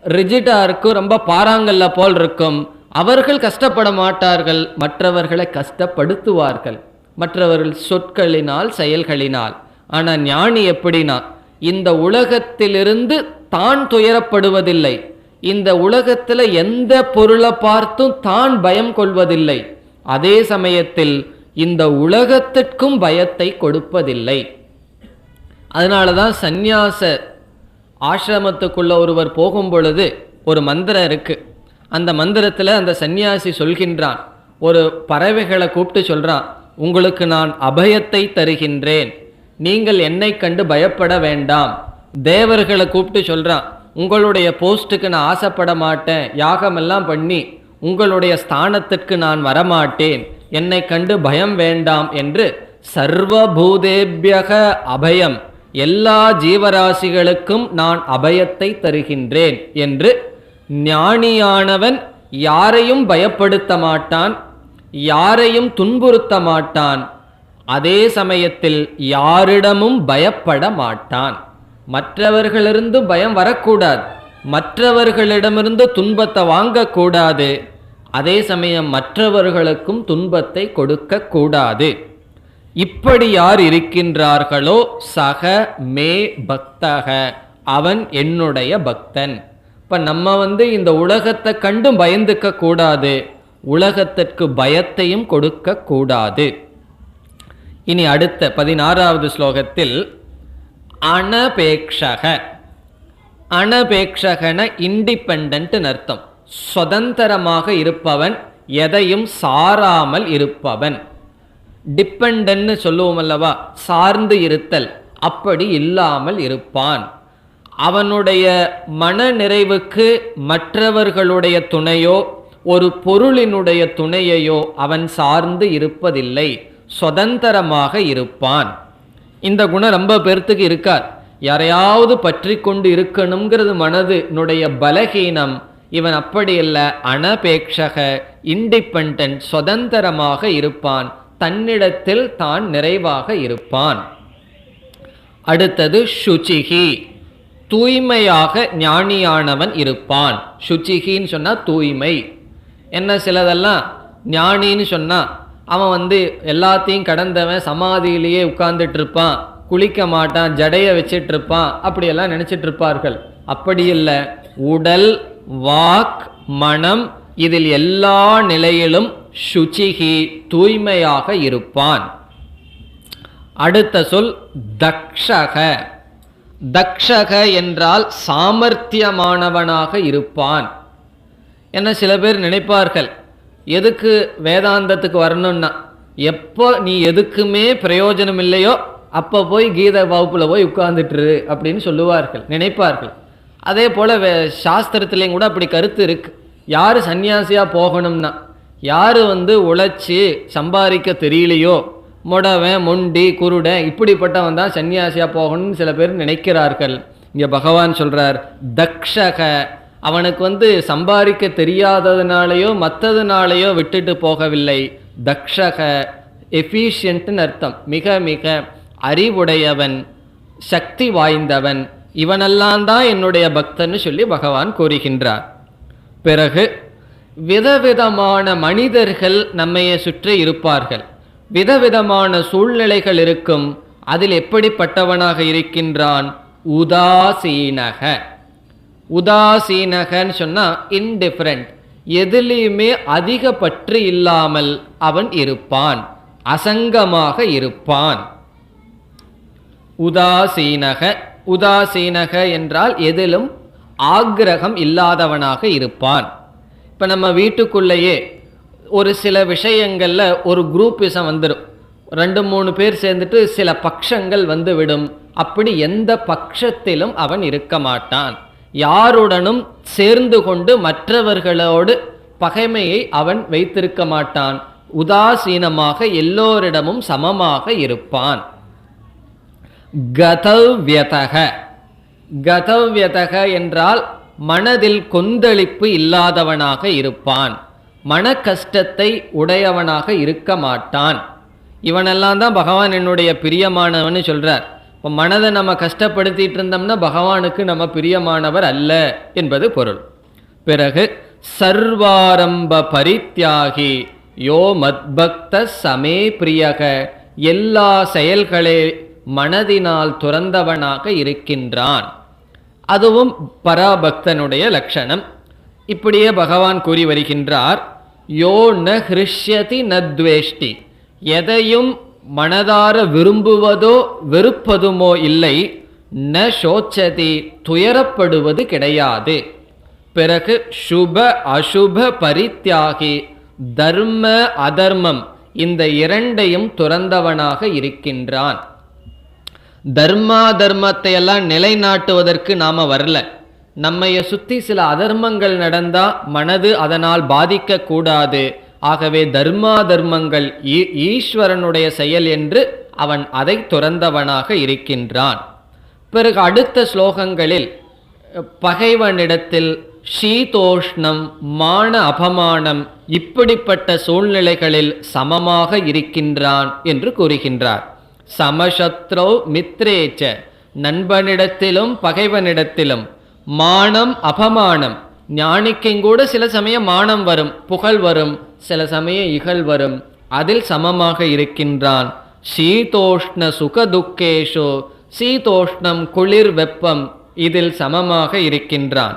ரிஜிடா இருக்கும், ரொம்ப பாறாங்கல்ல போல் இருக்கும். அவர்கள் கஷ்டப்பட மாட்டார்கள், மற்றவர்களை கஷ்டப்படுத்துவார்கள், மற்றவர்கள் சொற்களினால் செயல்களினால். ஆனால் ஞானி எப்படின்னா, இந்த உலகத்திலிருந்து தான் துயரப்படுவதில்லை, இந்த உலகத்தில் எந்த பொருளை பார்த்தும் தான் பயம் கொள்வதில்லை, அதே சமயத்தில் இந்த உலகத்திற்கும் பயத்தை கொடுப்பதில்லை. அதனால தான் சந்நியாச ஆசிரமத்துக்குள்ள ஒருவர் போகும் பொழுது ஒரு மந்திரம் இருக்கு. அந்த மந்திரத்தில் அந்த சந்நியாசி சொல்கின்றான், ஒரு பறவைகளை கூப்பிட்டு சொல்றான், உங்களுக்கு நான் அபயத்தை தருகின்றேன், நீங்கள் என்னை கண்டு பயப்பட வேண்டாம். தேவர்களை கூப்பிட்டு சொல்றான், உங்களுடைய போஸ்ட்டுக்கு நான் ஆசைப்பட மாட்டேன், யாகமெல்லாம் பண்ணி உங்களுடைய ஸ்தானத்திற்கு நான் வரமாட்டேன், என்னை கண்டு பயம் வேண்டாம் என்று சர்வபூதேபியக அபயம், எல்லா ஜீவராசிகளுக்கும் நான் அபயத்தை தருகின்றேன் என்று ஞானியானவன் யாரையும் பயப்படுத்த மாட்டான், யாரையும் துன்புறுத்த மாட்டான், அதே சமயத்தில் யாரிடமும் பயப்பட மாட்டான். மற்றவர்களிருந்து பயம் வரக்கூடாது, மற்றவர்களிடமிருந்து துன்பத்தை வாங்கக்கூடாது, அதே சமயம் மற்றவர்களுக்கும் துன்பத்தை கொடுக்க கூடாது. இப்படி யார் இருக்கின்றார்களோ சக மே பக்தக, அவன் என்னுடைய பக்தன். இப்ப நம்ம இந்த உலகத்தை கண்டும் பயந்துக்க கூடாது, உலகத்திற்கு பயத்தையும் கொடுக்க கூடாது. இனி அடுத்த 16வது ஸ்லோகத்தில் அனபேக்ஷக, அனபேக்ஷகன இண்டிபெண்டன்ட் அர்த்தம், சுதந்திரமாக இருப்பவன், எதையும் சாராமல் இருப்பவன். டிபெண்டன்ட் சொல்லுவோம் அல்லவா, சார்ந்து இருத்தல், அப்படி இல்லாமல் இருப்பான். அவனுடைய மன நிறைவுக்கு மற்றவர்களுடைய துணையோ ஒரு பொருளினுடைய துணையையோ அவன் சார்ந்து இருப்பதில்லை, சுதந்திரமாக இருப்பான். இந்த குணம் ரொம்ப பேர்த்துக்கு இருக்கார். யாரையாவது பற்றி கொண்டு இருக்கணுங்கிறது மனதினுடைய பலகீனம். இவன் அப்படி இல்லை, அனபேக்ஷக இண்டிபெண்டன்ட், சுதந்திரமாக இருப்பான், தன்னிடத்தில் தான் நிறைவாக இருப்பான். அடுத்தது சுச்சிகி, தூய்மையாக ஞானியானவன் இருப்பான். சுச்சிகின்னு சொன்னா தூய்மை. என்ன சிலதெல்லாம் ஞானின்னு சொன்னா அவன் எல்லாத்தையும் கடந்தவன், சமாதியிலேயே உட்கார்ந்துட்டு இருப்பான், குளிக்க மாட்டான், ஜடைய வச்சிட்டு இருப்பான், அப்படியெல்லாம் நினைச்சிட்டு இருப்பார்கள். அப்படி இல்லை, உடல் வாக் மனம் இதில் எல்லா நிலையிலும் சுச்சிகி தூய்மையாக இருப்பான். அடுத்த சொல் தக்ஷக. தக்ஷக என்றால் சாமர்த்தியமானவனாக இருப்பான். என்ன சில பேர் நினைப்பார்கள், எதுக்கு வேதாந்தத்துக்கு வரணும்னா, எப்போ நீ எதுக்குமே பிரயோஜனம் இல்லையோ அப்போ போய் கீதை வகுப்புல போய் உட்கார்ந்துட்டு அப்படின்னு சொல்லுவார்கள், நினைப்பார்கள். அதே போல சாஸ்திரத்திலையும் கூட அப்படி கருத்து இருக்கு. யாரு சன்னியாசியா போகணும்னா, யாரு உழைச்சி சம்பாதிக்க தெரியலையோ, மொடவன் மொண்டி குருடன் இப்படிப்பட்டவன் தான் சன்னியாசியா போகணும்னு சில பேர் நினைக்கிறார்கள். இங்க பகவான் சொல்றார், தக்ஷக, அவனுக்கு சம்பாதிக்க தெரியாததுனாலேயோ மற்றதுனாலேயோ விட்டுட்டு போகவில்லை. தக்ஷக எஃபிஷியன்ட்னு அர்த்தம், மிக மிக அறிவுடையவன், சக்தி வாய்ந்தவன், இவனெல்லாம் தான் என்னுடைய பக்தன்னு சொல்லி பகவான் கூறுகின்றார். பிறகு விதவிதமான மனிதர்கள் நம்மையை சுற்றி இருப்பார்கள், விதவிதமான சூழ்நிலைகள் இருக்கும். அதில் எப்படிப்பட்டவனாக இருக்கின்றான்? உதாசீனக. உதாசீனகன்னு சொன்னா இன்டிஃபரண்ட், எதிலையுமே அதிக பற்று இல்லாமல் அவன் இருப்பான், அசங்கமாக இருப்பான். உதாசீனக, உதாசீனக என்றால் எதிலும் ஆக்ரகம் இல்லாதவனாக இருப்பான். இப்போ நம்ம வீட்டுக்குள்ளேயே ஒரு சில விஷயங்களில் ஒரு குரூப்பிசம் வந்துடும், 2-3 பேர் சேர்ந்துட்டு சில பட்சங்கள் வந்து விடும். அப்படி எந்த பட்சத்திலும் அவன் இருக்க மாட்டான். யாருடனும் சேர்ந்து கொண்டு மற்றவர்களோடு பகைமையை அவன் வைத்திருக்க மாட்டான். உதாசீனமாக எல்லோரிடமும் சமமாக இருப்பான். கதவ்யதக, கதவ்யதக என்றால் மனதில் கொந்தளிப்பு இல்லாதவனாக இருப்பான். மன கஷ்டத்தை உடையவனாக இருக்க மாட்டான். இவனெல்லாம் தான் பகவான் என்னுடைய பிரியமானவன்னு சொல்றார். இப்போ மனதை நம்ம கஷ்டப்படுத்திட்டு இருந்தோம்னா பகவானுக்கு நம்ம பிரியமானவர் அல்ல என்பது பொருள். பிறகு சர்வாரம்ப பரித்யாகி யோ மத்பக்த சமே பிரியக, எல்லா செயல்களே மனதினால் துறந்தவனாக இருக்கின்றான். அதுவும் பராபக்தனுடைய லட்சணம். இப்படியே பகவான் கூறி வருகின்றார், யோ ந ஹிருஷ்யதி ந துவேஷ்டி, எதையும் மனதார விரும்புவதோ வெறுப்பதுமோ இல்லை. ந சோச்சதி, துயரப்படுவது கிடையாது. பிறகு சுப அசுப பரித்யாகி, தர்ம அதர்மம் இந்த இரண்டையும் துறந்தவனாக இருக்கின்றான். தர்மா தர்மத்தை எல்லாம் நிலைநாட்டுவதற்கு நாம வரல. நம்மைய சுத்தி சில அதர்மங்கள் நடந்தா மனது அதனால் பாதிக்க கூடாது. ஆகவே தர்மா தர்மங்கள் ஈஸ்வரனுடைய செயல் என்று அவன் அதை துறந்தவனாக இருக்கின்றான். பிறகு அடுத்த ஸ்லோகங்களில் பகைவனிடத்தில் சீதோஷ்ணம், மான அபமானம் இப்படிப்பட்ட சூழ்நிலைகளில் சமமாக இருக்கின்றான் என்று கூறுகின்றார். சமசத்ரோ மித்ரேச்ச, நண்பனிடத்திலும் பகைவனிடத்திலும் மானம் அபமானம், ஞானிக்கும் கூட சில சமயம் மானம் வரும், புகழ் வரும், சில சமயம் இகழ் வரும், அதில் சமமாக இருக்கின்றான். சீதோஷ்ண சுகதுக்கேஷோ, சீதோஷ்ணம் குளிர் வெப்பம் இதில் சமமாக இருக்கின்றான்.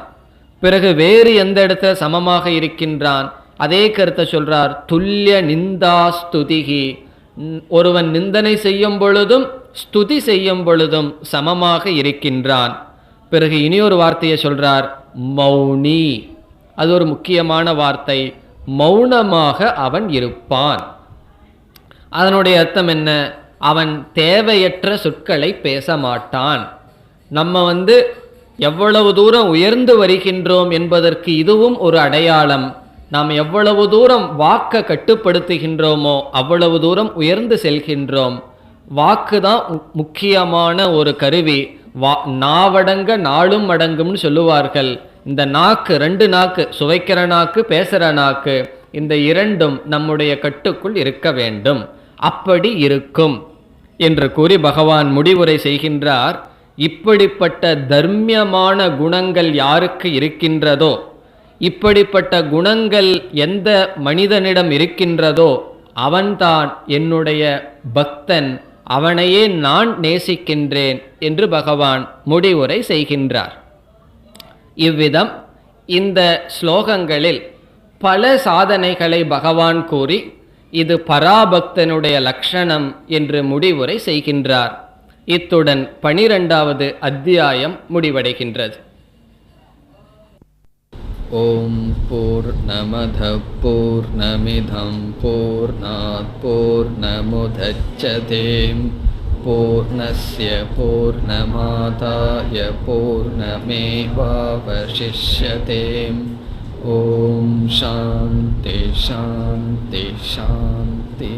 பிறகு வேறு எந்த இடத்துல சமமாக இருக்கின்றான்? அதே கருத்தை சொல்றார். துல்லிய நிந்தா ஸ்துதிகி, ஒருவன் நிந்தனை செய்யும் பொழுதும் ஸ்துதி செய்யும் பொழுதும் சமமாக இருக்கின்றான். பிறகு இனியொரு வார்த்தையை சொல்றார், மௌனி. அது ஒரு முக்கியமான வார்த்தை. மௌனமாக அவன் இருப்பான். அதனுடைய அர்த்தம் என்ன? அவன் தேவையற்ற சொற்களை பேச மாட்டான். நம்ம எவ்வளவு தூரம் உயர்ந்து வருகின்றோம் என்பதற்கு இதுவும் ஒரு அடையாளம். நாம் எவ்வளவு தூரம் வாக்கை கட்டுப்படுத்துகின்றோமோ அவ்வளவு தூரம் உயர்ந்து செல்கின்றோம். வாக்கு தான் முக்கியமான ஒரு கருவி. நாவடங்க நாளும் அடங்கும்னு சொல்லுவார்கள். இந்த நாக்கு, 2 நாக்கு, சுவைக்கிற நாக்கு, பேசுகிற நாக்கு, இந்த இரண்டும் நம்முடைய கட்டுக்குள் இருக்க வேண்டும். அப்படி இருக்கும் என்று கூறி பகவான் முடிவுரை செய்கின்றார். இப்படிப்பட்ட தர்மியமான குணங்கள் யாருக்கு இருக்கின்றதோ, இப்படிப்பட்ட குணங்கள் எந்த மனிதனிடம் இருக்கின்றதோ அவன்தான் என்னுடைய பக்தன், அவனையே நான் நேசிக்கின்றேன் என்று பகவான் முடிவுரை செய்கின்றார். இவ்விதம் இந்த ஸ்லோகங்களில் பல சாதனைகளை பகவான் கூறி இது பராபக்தனுடைய லட்சணம் என்று முடிவுரை செய்கின்றார். இத்துடன் 12வது அத்தியாயம் முடிவடைகின்றது. ஓம் பூர்ணமத பூர்ணமிதம் பூர்ணாத் பூர்ணமுதச்யதே பூர்ணஸ்ய பூர்ணமாதாய பூர்ணமேவாவசிஷ்யதே. ஓம் சாந்தி சாந்தி சாந்தி.